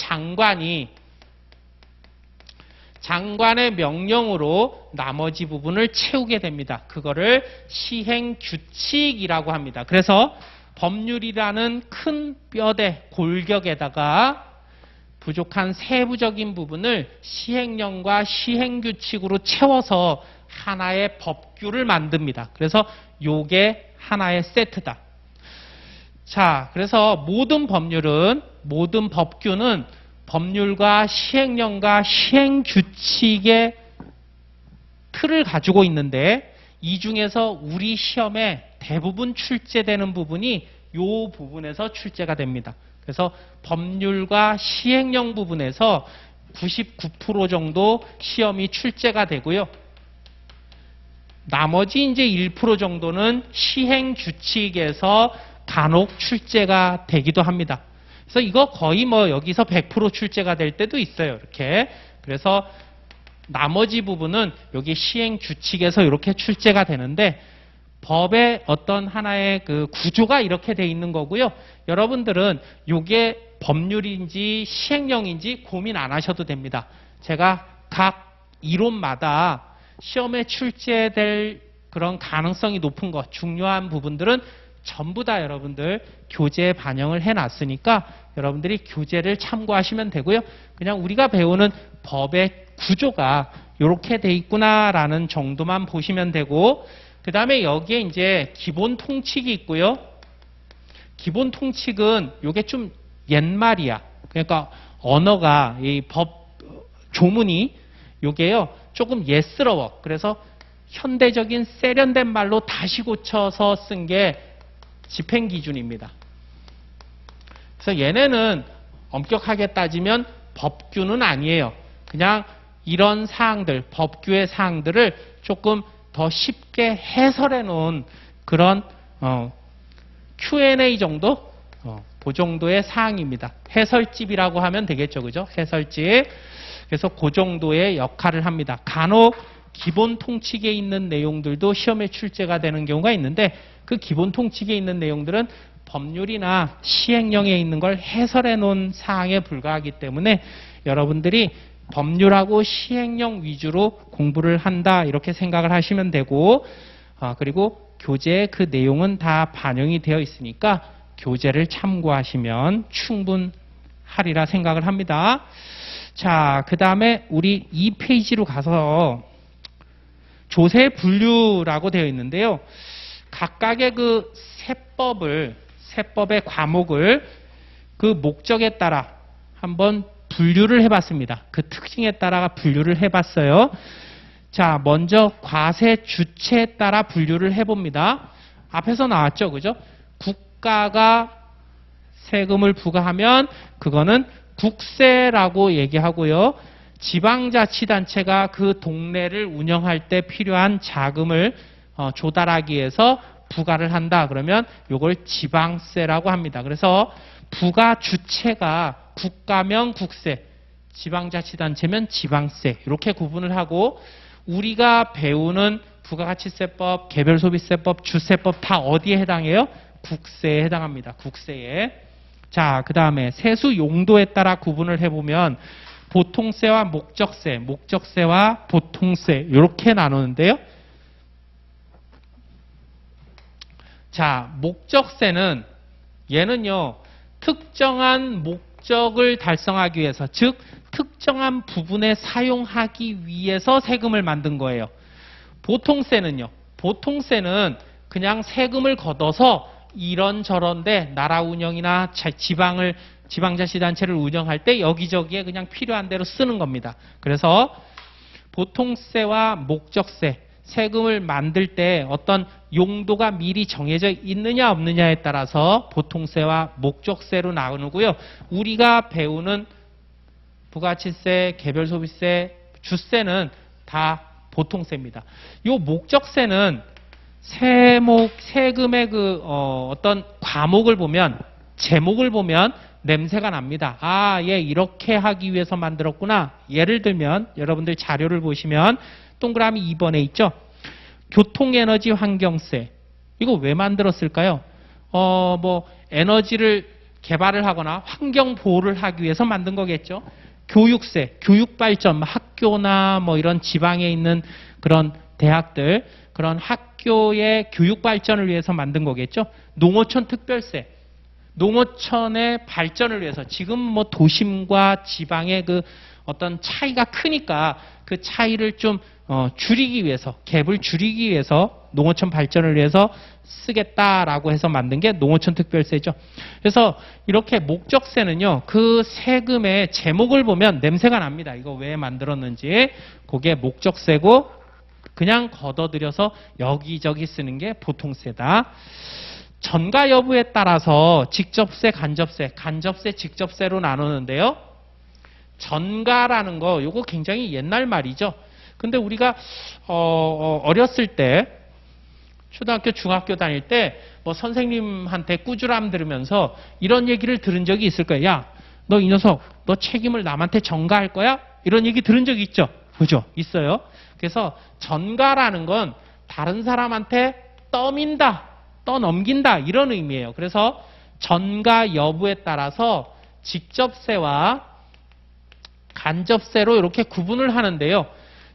장관의 명령으로 나머지 부분을 채우게 됩니다. 그거를 시행규칙이라고 합니다. 그래서 법률이라는 큰 뼈대 골격에다가 부족한 세부적인 부분을 시행령과 시행규칙으로 채워서 하나의 법규를 만듭니다. 그래서 요게 하나의 세트다. 자, 그래서 모든 법규는 법률과 시행령과 시행규칙의 틀을 가지고 있는데, 이 중에서 우리 시험에 대부분 출제되는 부분이 요 부분에서 출제가 됩니다. 그래서 법률과 시행령 부분에서 99% 정도 시험이 출제가 되고요. 나머지 이제 1% 정도는 시행규칙에서 간혹 출제가 되기도 합니다. 그래서 이거 거의 여기서 100% 출제가 될 때도 있어요. 이렇게. 그래서 나머지 부분은 여기 시행규칙에서 이렇게 출제가 되는데, 법의 어떤 하나의 그 구조가 이렇게 돼 있는 거고요. 여러분들은 이게 법률인지 시행령인지 고민 안 하셔도 됩니다. 제가 각 이론마다 시험에 출제될 그런 가능성이 높은 것, 중요한 부분들은 전부 다 여러분들 교재에 반영을 해놨으니까 여러분들이 교재를 참고하시면 되고요. 그냥 우리가 배우는 법의 구조가 이렇게 돼 있구나라는 정도만 보시면 되고, 그 다음에 여기에 이제 기본 통칙이 있고요. 기본 통칙은 이게 좀 옛말이야. 그러니까 언어가 이 법 조문이 요게요 조금 옛스러워. 그래서 현대적인 세련된 말로 다시 고쳐서 쓴 게 집행 기준입니다. 그래서 얘네는 엄격하게 따지면 법규는 아니에요. 그냥 이런 사항들, 법규의 사항들을 조금 더 쉽게 해설해 놓은 그런 Q&A 정도? 그 정도의 사항입니다. 해설집이라고 하면 되겠죠. 그죠? 해설집. 그래서 그 정도의 역할을 합니다. 간혹 기본 통칙에 있는 내용들도 시험에 출제가 되는 경우가 있는데, 그 기본 통칙에 있는 내용들은 법률이나 시행령에 있는 걸 해설해 놓은 사항에 불과하기 때문에 여러분들이 법률하고 시행령 위주로 공부를 한다 이렇게 생각을 하시면 되고, 그리고 교재에 그 내용은 다 반영이 되어 있으니까 교재를 참고하시면 충분하리라 생각을 합니다. 자, 그 다음에 우리 2페이지로 가서 조세 분류라고 되어 있는데요. 각각의 그 세법의 과목을 그 목적에 따라 한번 분류를 해봤습니다. 그 특징에 따라 분류를 해봤어요. 자, 먼저 과세 주체에 따라 분류를 해봅니다. 앞에서 나왔죠, 그죠? 국가가 세금을 부과하면 그거는 국세라고 얘기하고요. 지방자치단체가 그 동네를 운영할 때 필요한 자금을 조달하기 위해서 부과를 한다. 그러면 이걸 지방세라고 합니다. 그래서 부과 주체가 국가면 국세, 지방자치단체면 지방세 이렇게 구분을 하고 우리가 배우는 부가가치세법, 개별소비세법, 주세법 다 어디에 해당해요? 국세에 해당합니다. 국세에. 자, 그 다음에 세수 용도에 따라 구분을 해보면 보통세와 목적세, 목적세와 보통세 이렇게 나누는데요. 자, 목적세는 얘는요. 특정한 목적을 달성하기 위해서 즉 특정한 부분에 사용하기 위해서 세금을 만든 거예요. 보통세는요. 보통세는 그냥 세금을 걷어서 이런저런데 나라 운영이나 지방자치단체를 운영할 때 여기저기에 그냥 필요한 대로 쓰는 겁니다. 그래서 보통세와 목적세, 세금을 만들 때 어떤 용도가 미리 정해져 있느냐 없느냐에 따라서 보통세와 목적세로 나누고요. 우리가 배우는 부가가치세, 개별소비세, 주세는 다 보통세입니다. 이 목적세는 세금의 어떤 과목을 보면 제목을 보면 냄새가 납니다. 아, 얘 이렇게 하기 위해서 만들었구나. 예를 들면 여러분들 자료를 보시면 동그라미 2번에 있죠. 교통에너지 환경세. 이거 왜 만들었을까요? 에너지를 개발을 하거나 환경 보호를 하기 위해서 만든 거겠죠. 교육세, 교육발전, 학교나 이런 지방에 있는 그런 대학들, 그런 학교의 교육발전을 위해서 만든 거겠죠. 농어촌 특별세, 농어촌의 발전을 위해서 지금 도심과 지방의 그 어떤 차이가 크니까 그 차이를 좀 줄이기 위해서, 갭을 줄이기 위해서 농어촌 발전을 위해서 쓰겠다라고 해서 만든 게 농어촌 특별세죠. 그래서 이렇게 목적세는요, 그 세금의 제목을 보면 냄새가 납니다. 이거 왜 만들었는지. 그게 목적세고 그냥 걷어들여서 여기저기 쓰는 게 보통세다. 전가 여부에 따라서 직접세, 간접세, 직접세로 나누는데요. 전가라는 거, 요거 굉장히 옛날 말이죠. 근데 우리가 어렸을 때 초등학교, 중학교 다닐 때 선생님한테 꾸지람 들으면서 이런 얘기를 들은 적이 있을 거예요. 야, 너 이 녀석, 너 책임을 남한테 전가할 거야? 이런 얘기 들은 적이 있죠? 그죠? 있어요. 그래서 전가라는 건 다른 사람한테 떠민다, 떠넘긴다 이런 의미예요. 그래서 전가 여부에 따라서 직접세와 간접세로 이렇게 구분을 하는데요.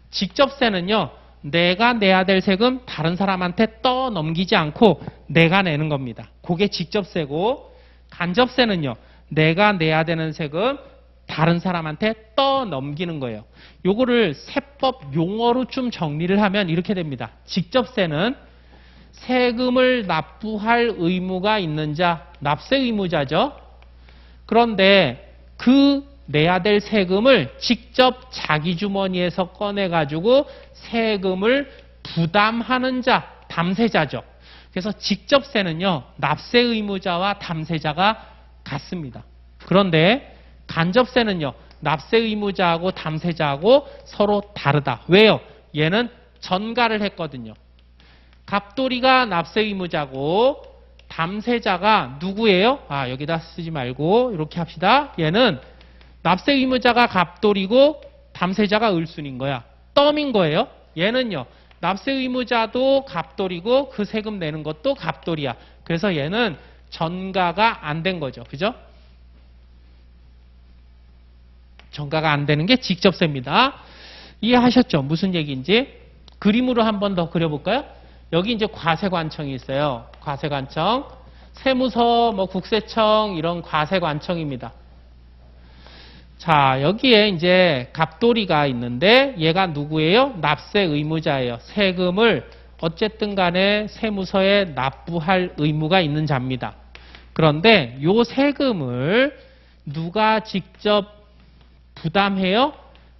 직접세는요, 내가 내야 될 세금 다른 사람한테 떠넘기지 않고 내가 내는 겁니다. 그게 직접세고, 간접세는요, 내가 내야 되는 세금 다른 사람한테 떠넘기는 거예요. 요거를 세법 용어로 좀 정리를 하면 이렇게 됩니다. 직접세는 세금을 납부할 의무가 있는 자, 납세 의무자죠. 그런데 그 내야 될 세금을 직접 자기 주머니에서 꺼내가지고 세금을 부담하는 자, 담세자죠. 그래서 직접세는요, 납세 의무자와 담세자가 같습니다. 그런데 간접세는요, 납세 의무자하고 담세자하고 서로 다르다. 왜요? 얘는 전가를 했거든요. 갑돌이가 납세 의무자고 담세자가 누구예요? 여기다 쓰지 말고 이렇게 합시다. 얘는 납세 의무자가 갑돌이고 담세자가 을순인 거야. 덤인 거예요. 얘는요, 납세 의무자도 갑돌이고 그 세금 내는 것도 갑돌이야. 그래서 얘는 전가가 안 된 거죠. 그죠? 전가가 안 되는 게 직접세입니다. 이해하셨죠? 무슨 얘기인지? 그림으로 한 번 더 그려볼까요? 여기 이제 과세관청이 있어요. 과세관청. 세무서, 국세청 이런 과세관청입니다. 자, 여기에 이제 갑돌이가 있는데 얘가 누구예요? 납세 의무자예요. 세금을 어쨌든 간에 세무서에 납부할 의무가 있는 자입니다. 그런데 요 세금을 누가 직접 부담해요?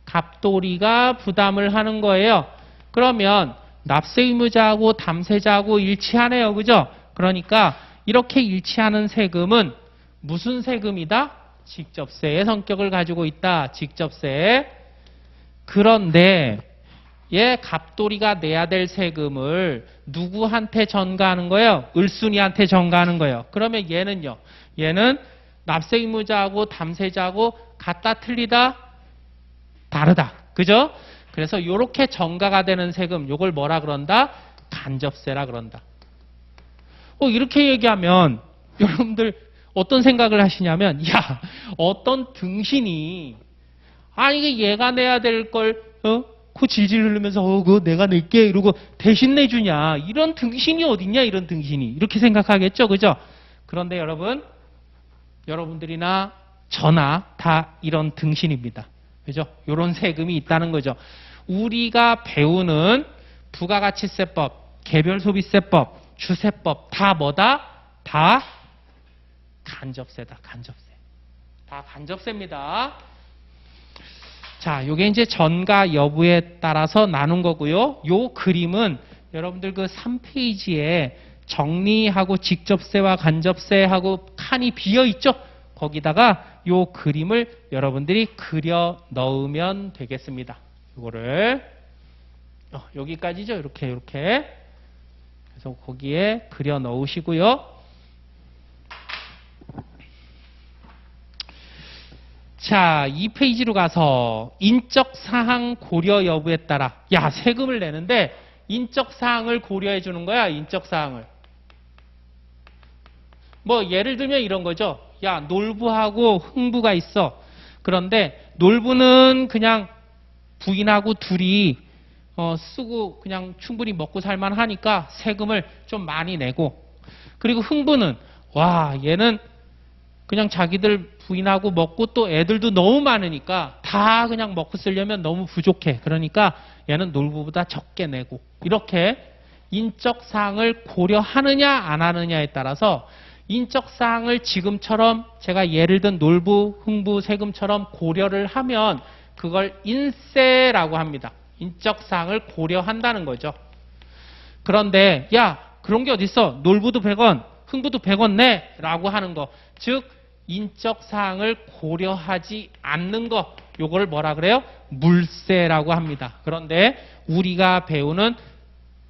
갑돌이가 부담을 하는 거예요. 그러면 납세 의무자하고 담세자하고 일치하네요. 그죠? 그러니까 이렇게 일치하는 세금은 무슨 세금이다? 직접세의 성격을 가지고 있다. 직접세. 그런데 얘 갑돌이가 내야 될 세금을 누구한테 전가하는 거예요? 을순이한테 전가하는 거예요. 그러면 얘는요. 얘는 납세의무자하고 담세자하고 같다 틀리다? 다르다. 그죠? 그래서 이렇게 전가가 되는 세금, 요걸 뭐라 그런다? 간접세라 그런다. 이렇게 얘기하면 여러분들 어떤 생각을 하시냐면, 야, 어떤 등신이, 이게 얘가 내야 될 걸, 코 질질 흐르면서, 그거 내가 낼게. 이러고 대신 내주냐. 이런 등신이 어딨냐, 이런 등신이. 이렇게 생각하겠죠. 그죠? 그런데 여러분들이나 저나 다 이런 등신입니다. 그죠? 이런 세금이 있다는 거죠. 우리가 배우는 부가가치세법, 개별소비세법, 주세법 다 뭐다? 다 간접세다. 간접세. 다 간접세입니다. 자, 요게 이제 전가 여부에 따라서 나눈 거고요. 요 그림은 여러분들 그 3페이지에 정리하고 직접세와 간접세하고 칸이 비어 있죠? 거기다가 요 그림을 여러분들이 그려 넣으면 되겠습니다. 요거를 여기까지죠. 이렇게. 그래서 거기에 그려 넣으시고요. 자, 2페이지로 가서 인적 사항 고려 여부에 따라, 야, 세금을 내는데 인적 사항을 고려해 주는 거야. 인적 사항을. 뭐 예를 들면 이런 거죠. 야, 놀부하고 흥부가 있어. 그런데 놀부는 그냥 부인하고 둘이 쓰고 그냥 충분히 먹고 살만 하니까 세금을 좀 많이 내고, 그리고 흥부는 얘는 그냥 자기들 부인하고 먹고 또 애들도 너무 많으니까 다 그냥 먹고 쓰려면 너무 부족해. 그러니까 얘는 놀부보다 적게 내고, 이렇게 인적 사항을 고려하느냐 안 하느냐에 따라서 인적 사항을 지금처럼 제가 예를 든 놀부, 흥부 세금처럼 고려를 하면 그걸 인세라고 합니다. 인적 사항을 고려한다는 거죠. 그런데 야, 그런 게 어딨어? 놀부도 100원, 흥부도 100원 내 라고 하는 거, 즉 인적 사항을 고려하지 않는 거, 요걸 뭐라 그래요? 물세라고 합니다. 그런데 우리가 배우는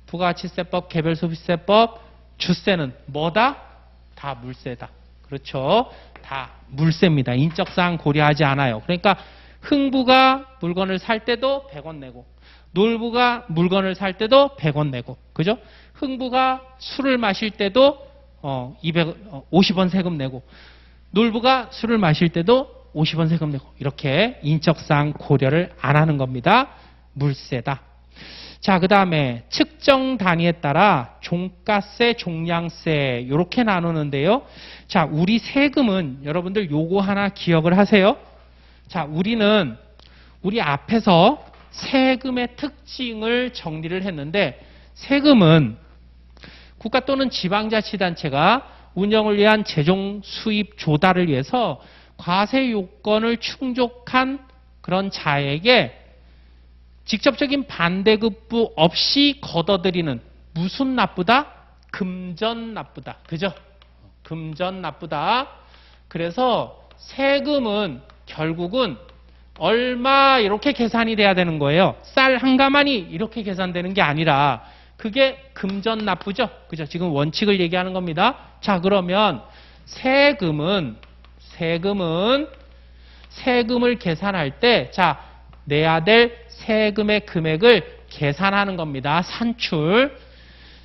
부가가치세법, 개별소비세법, 주세는 뭐다? 다 물세다. 그렇죠? 다 물세입니다. 인적 사항 고려하지 않아요. 그러니까 흥부가 물건을 살 때도 100원 내고, 놀부가 물건을 살 때도 100원 내고, 그죠? 흥부가 술을 마실 때도 50원 세금 내고, 놀부가 술을 마실 때도 50원 세금 내고, 이렇게 인적사항 고려를 안 하는 겁니다. 물세다. 자, 그 다음에 측정 단위에 따라 종가세, 종량세 이렇게 나누는데요. 자, 우리 세금은 여러분들 요거 하나 기억을 하세요. 자, 우리 앞에서 세금의 특징을 정리를 했는데, 세금은 국가 또는 지방자치단체가 운영을 위한 재정 수입 조달을 위해서 과세 요건을 충족한 그런 자에게 직접적인 반대급부 없이 걷어들이는, 무슨 납부다? 금전 납부다. 그죠? 금전 납부다. 그래서 세금은 결국은 얼마 이렇게 계산이 돼야 되는 거예요. 쌀 한 가마니 이렇게 계산되는 게 아니라 그게 금전 납부죠. 그죠? 지금 원칙을 얘기하는 겁니다. 자, 그러면 세금을 계산할 때, 자, 내야 될 세금의 금액을 계산하는 겁니다. 산출.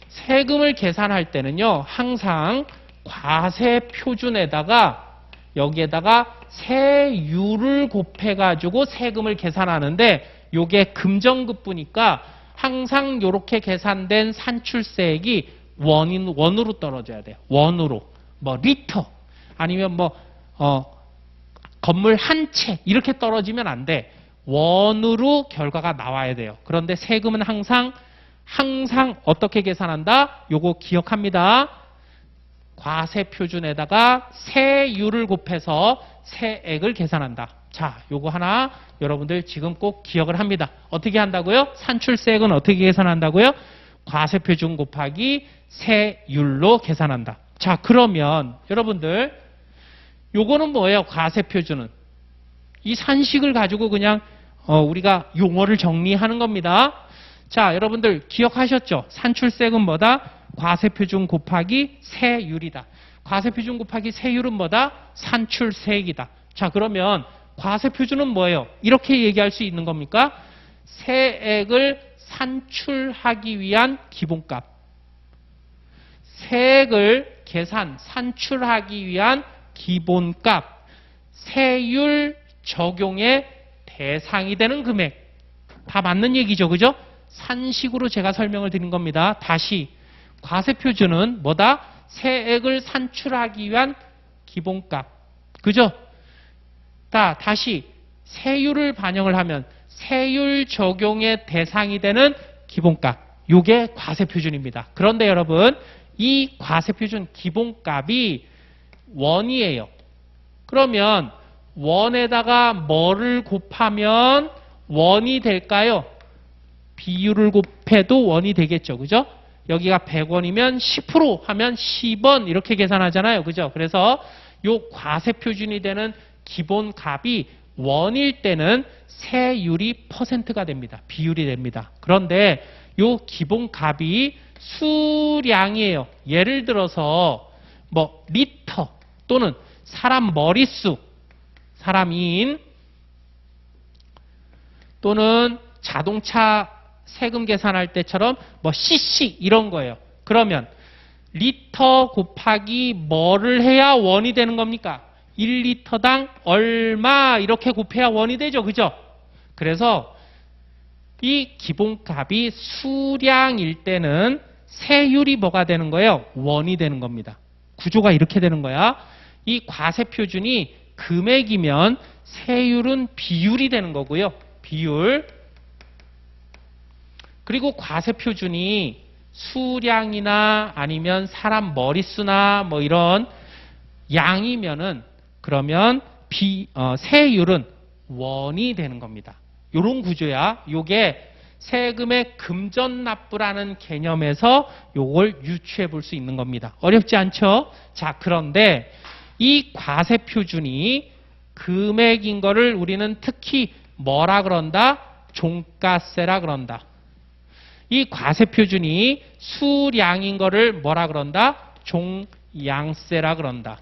세금을 계산할 때는요, 항상 과세 표준에다가 여기에다가 세율을 곱해가지고 세금을 계산하는데, 요게 금전급부니까 항상 이렇게 계산된 산출세액이 원으로 떨어져야 돼요. 원으로. 뭐 리터 아니면 건물 한 채 이렇게 떨어지면 안 돼. 원으로 결과가 나와야 돼요. 그런데 세금은 항상 어떻게 계산한다? 요거 기억합니다. 과세 표준에다가 세율을 곱해서 세액을 계산한다. 자, 요거 하나 여러분들 지금 꼭 기억을 합니다. 어떻게 한다고요? 산출세액은 어떻게 계산한다고요? 과세 표준 곱하기 세율로 계산한다. 자, 그러면 여러분들 요거는 뭐예요? 과세표준은. 이 산식을 가지고 그냥 우리가 용어를 정리하는 겁니다. 자, 여러분들 기억하셨죠? 산출세금 뭐다? 과세표준 곱하기 세율이다. 과세표준 곱하기 세율은 뭐다? 산출세액이다. 자, 그러면 과세표준은 뭐예요? 이렇게 얘기할 수 있는 겁니까? 세액을 산출하기 위한 기본값. 세액을 산출하기 위한 기본값. 세율 적용의 대상이 되는 금액. 다 맞는 얘기죠. 그죠? 산식으로 제가 설명을 드린 겁니다. 다시 과세표준은 뭐다? 세액을 산출하기 위한 기본값. 그죠? 다시 세율을 반영을 하면 세율 적용의 대상이 되는 기본값. 이게 과세표준입니다. 그런데 여러분, 이 과세표준 기본값이 원이에요. 그러면 원에다가 뭐를 곱하면 원이 될까요? 비율을 곱해도 원이 되겠죠. 그죠? 여기가 100원이면 10% 하면 10원 이렇게 계산하잖아요. 그죠? 그래서 요 과세표준이 되는 기본값이 원일 때는 세율이 %가 됩니다. 비율이 됩니다. 그런데 요 기본값이 수량이에요. 예를 들어서 뭐 리터 또는 사람 머릿수, 사람인 또는 자동차 세금 계산할 때처럼 뭐 cc 이런 거예요. 그러면 리터 곱하기 뭐를 해야 원이 되는 겁니까? 1리터당 얼마 이렇게 곱해야 원이 되죠. 그죠? 그래서 이 기본값이 수량일 때는 세율이 뭐가 되는 거예요? 원이 되는 겁니다. 구조가 이렇게 되는 거야. 이 과세표준이 금액이면 세율은 비율이 되는 거고요. 비율. 그리고 과세표준이 수량이나 아니면 사람 머릿수나 뭐 이런 양이면은 그러면 세율은 원이 되는 겁니다. 이런 구조야. 요게 세금의 금전납부라는 개념에서 요걸 유추해 볼 수 있는 겁니다. 어렵지 않죠? 자, 그런데 이 과세표준이 금액인 거를 우리는 특히 뭐라 그런다? 종가세라 그런다. 이 과세표준이 수량인 거를 뭐라 그런다? 종량세라 그런다.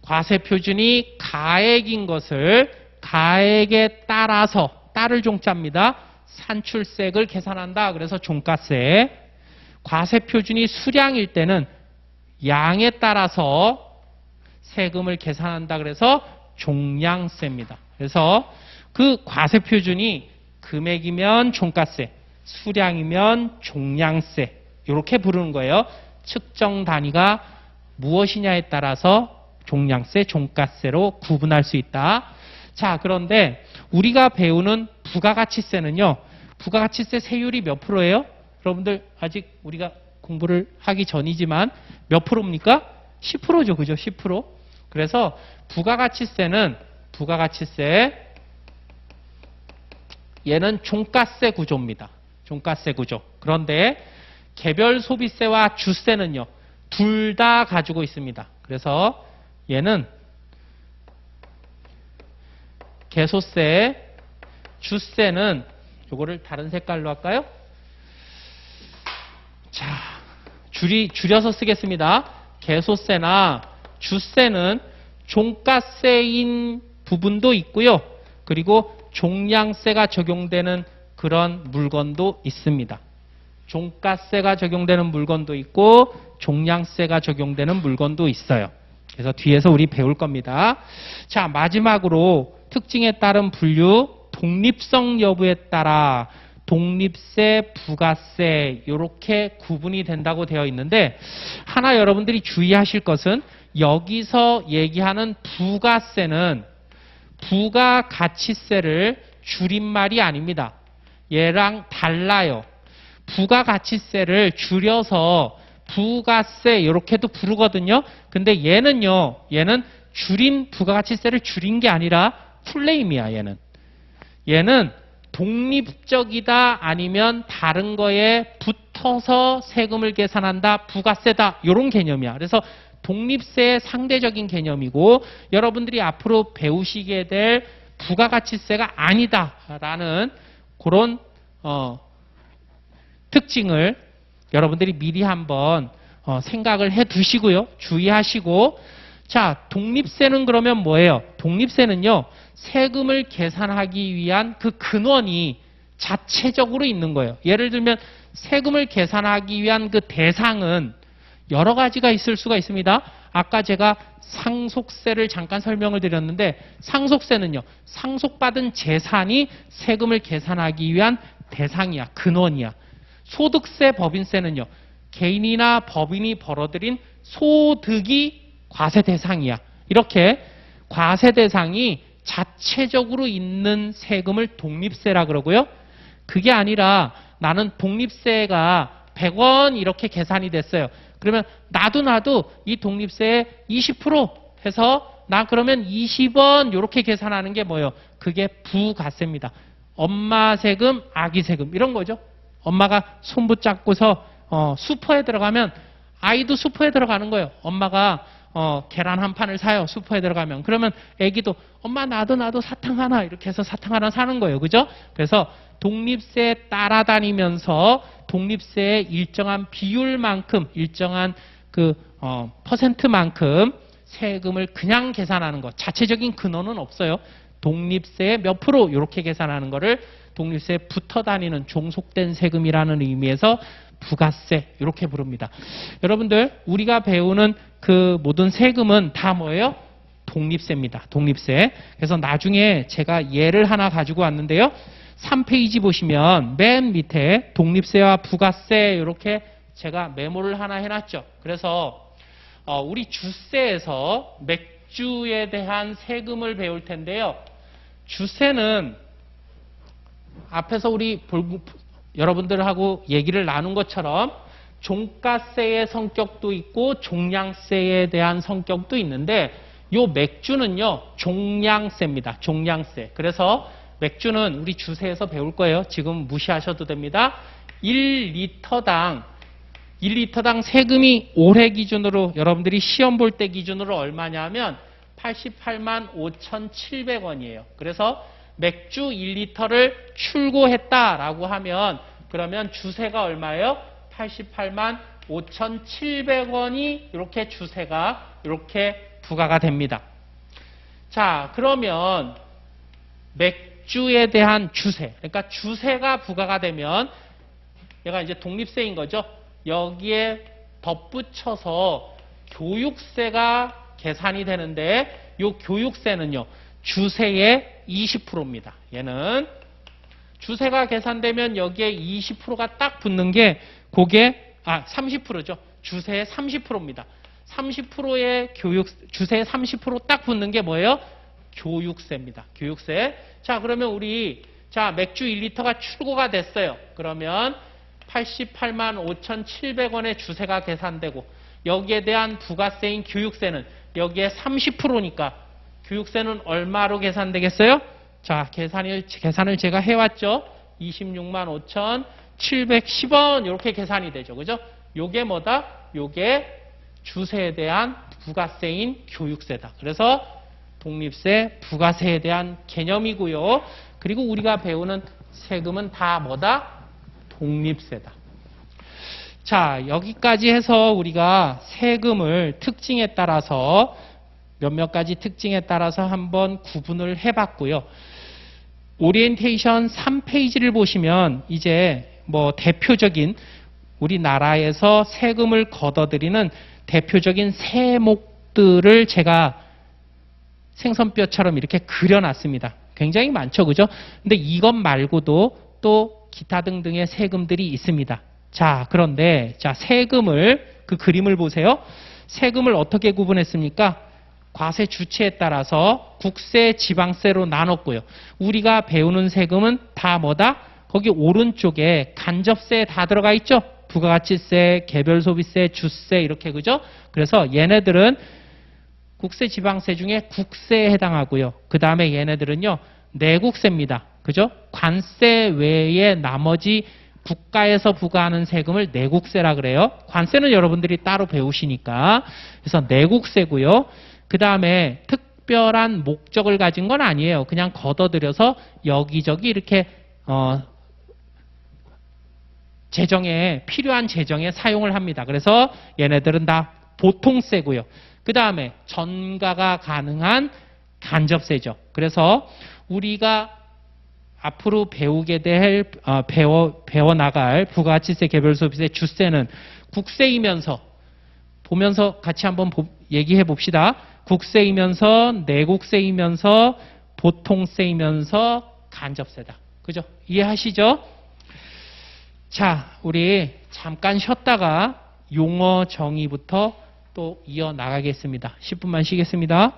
과세표준이 가액인 것을 가액에 따라서, 따를 종자입니다. 산출세액을 계산한다. 그래서 종가세. 과세표준이 수량일 때는 양에 따라서 세금을 계산한다. 그래서 종량세입니다. 그래서 그 과세표준이 금액이면 종가세, 수량이면 종량세 이렇게 부르는 거예요. 측정 단위가 무엇이냐에 따라서 종량세, 종가세로 구분할 수 있다. 자, 그런데 우리가 배우는 부가가치세는요. 부가가치세 세율이 몇 프로예요? 여러분들 아직 우리가 공부를 하기 전이지만 몇 프로입니까? 10%죠. 그죠? 10%. 그래서 부가가치세는 부가가치세 얘는 종가세 구조입니다. 종가세 구조. 그런데 개별 소비세와 주세는요. 둘 다 가지고 있습니다. 그래서 얘는 개소세, 주세는 요거를 다른 색깔로 할까요? 자, 줄여서 쓰겠습니다. 개소세나 주세는 종가세인 부분도 있고요. 그리고 종량세가 적용되는 그런 물건도 있습니다. 종가세가 적용되는 물건도 있고 종량세가 적용되는 물건도 있어요. 그래서 뒤에서 우리 배울 겁니다. 자, 마지막으로 특징에 따른 분류, 독립성 여부에 따라 독립세, 부가세 이렇게 구분이 된다고 되어 있는데 하나 여러분들이 주의하실 것은 여기서 얘기하는 부가세는 부가가치세를 줄임말이 아닙니다. 얘랑 달라요. 부가가치세를 줄여서 부가세 이렇게도 부르거든요. 근데 얘는요. 얘는 부가가치세를 줄인 게 아니라 풀네임이야. 얘는 독립적이다 아니면 다른 거에 붙어서 세금을 계산한다, 부가세다 이런 개념이야. 그래서 독립세의 상대적인 개념이고 여러분들이 앞으로 배우시게 될 부가가치세가 아니다라는 그런 특징을 여러분들이 미리 한번 생각을 해 두시고요. 주의하시고 자, 독립세는 그러면 뭐예요? 독립세는요. 세금을 계산하기 위한 그 근원이 자체적으로 있는 거예요. 예를 들면 세금을 계산하기 위한 그 대상은 여러 가지가 있을 수가 있습니다. 아까 제가 상속세를 잠깐 설명을 드렸는데 상속세는요. 상속받은 재산이 세금을 계산하기 위한 대상이야. 근원이야. 소득세, 법인세는요. 개인이나 법인이 벌어들인 소득이 과세 대상이야. 이렇게 과세 대상이 자체적으로 있는 세금을 독립세라 그러고요. 그게 아니라 나는 독립세가 100원 이렇게 계산이 됐어요. 그러면 나도 이 독립세에 20% 해서 나 그러면 20원 이렇게 계산하는 게 뭐예요? 그게 부가세입니다. 엄마 세금, 아기 세금 이런 거죠. 엄마가 손 붙잡고서 슈퍼에 들어가면 아이도 슈퍼에 들어가는 거예요. 엄마가 계란 한 판을 사요. 슈퍼에 들어가면. 그러면 아기도 엄마 나도 사탕 하나 이렇게 해서 사탕 하나 사는 거예요. 그죠? 그래서 독립세에 따라다니면서 독립세의 일정한 비율만큼 일정한 그 퍼센트만큼 세금을 그냥 계산하는 것. 자체적인 근원은 없어요. 독립세의 몇 프로 이렇게 계산하는 거를 독립세에 붙어 다니는 종속된 세금이라는 의미에서 부가세 이렇게 부릅니다. 여러분들 우리가 배우는 그 모든 세금은 다 뭐예요? 독립세입니다. 독립세. 그래서 나중에 제가 예를 하나 가지고 왔는데요. 3페이지 보시면 맨 밑에 독립세와 부가세 이렇게 제가 메모를 하나 해놨죠. 그래서 우리 주세에서 맥주에 대한 세금을 배울 텐데요. 주세는 앞에서 우리 여러분들하고 얘기를 나눈 것처럼 종가세의 성격도 있고 종량세에 대한 성격도 있는데 요 맥주는요 종량세입니다. 종량세. 그래서 맥주는 우리 주세에서 배울 거예요. 지금 무시하셔도 됩니다. 1리터당 세금이 올해 기준으로 여러분들이 시험 볼 때 기준으로 얼마냐면 88만 5,700원이에요. 그래서 맥주 1리터를 출고했다라고 하면 그러면 주세가 얼마예요? 88만 5,700원이 이렇게 주세가 이렇게 부과가 됩니다. 자, 그러면 맥주에 대한 주세, 그러니까 주세가 부과가 되면 얘가 이제 독립세인 거죠. 여기에 덧붙여서 교육세가 계산이 되는데 이 교육세는요. 주세의 20%입니다. 얘는 주세가 계산되면 여기에 20%가 딱 붙는 게 그게 30%죠. 주세의 30%입니다. 30%의 주세의 30% 딱 붙는 게 뭐예요? 교육세입니다. 교육세. 자, 그러면 우리 맥주 1리터가 출고가 됐어요. 그러면 88만 5,700원의 주세가 계산되고 여기에 대한 부가세인 교육세는 여기에 30%니까 교육세는 얼마로 계산되겠어요? 자, 계산을 제가 해왔죠. 26만 5,710원 이렇게 계산이 되죠. 그죠? 요게 뭐다? 요게 주세에 대한 부가세인 교육세다. 그래서 독립세, 부가세에 대한 개념이고요. 그리고 우리가 배우는 세금은 다 뭐다? 독립세다. 자, 여기까지 해서 우리가 세금을 특징에 따라서 몇몇 가지 특징에 따라서 한번 구분을 해봤고요. 오리엔테이션 3페이지를 보시면 이제 뭐 대표적인 우리나라에서 세금을 걷어들이는 대표적인 세목들을 제가 생선뼈처럼 이렇게 그려놨습니다. 굉장히 많죠, 그죠? 근데 이것 말고도 또 기타 등등의 세금들이 있습니다. 자, 그런데 세금을 그 그림을 보세요. 세금을 어떻게 구분했습니까? 과세 주체에 따라서 국세, 지방세로 나눴고요. 우리가 배우는 세금은 다 뭐다? 거기 오른쪽에 간접세 다 들어가 있죠? 부가가치세, 개별소비세, 주세 이렇게 그죠? 그래서 얘네들은 국세, 지방세 중에 국세에 해당하고요. 그 다음에 얘네들은요. 내국세입니다. 그죠? 관세 외에 나머지 국가에서 부과하는 세금을 내국세라 그래요. 관세는 여러분들이 따로 배우시니까. 그래서 내국세고요. 그 다음에 특별한 목적을 가진 건 아니에요. 그냥 걷어들여서 여기저기 이렇게 재정에 필요한 재정에 사용을 합니다. 그래서 얘네들은 다 보통세고요. 그 다음에 전가가 가능한 간접세죠. 그래서 우리가 앞으로 배우게 될 배워나갈 부가가치세, 개별소비세, 주세는 국세이면서 보면서 같이 한번 얘기해 봅시다. 국세이면서 내국세이면서 보통세이면서 간접세다. 그죠? 이해하시죠? 자, 우리 잠깐 쉬었다가 용어 정의부터 또 이어나가겠습니다. 10분만 쉬겠습니다.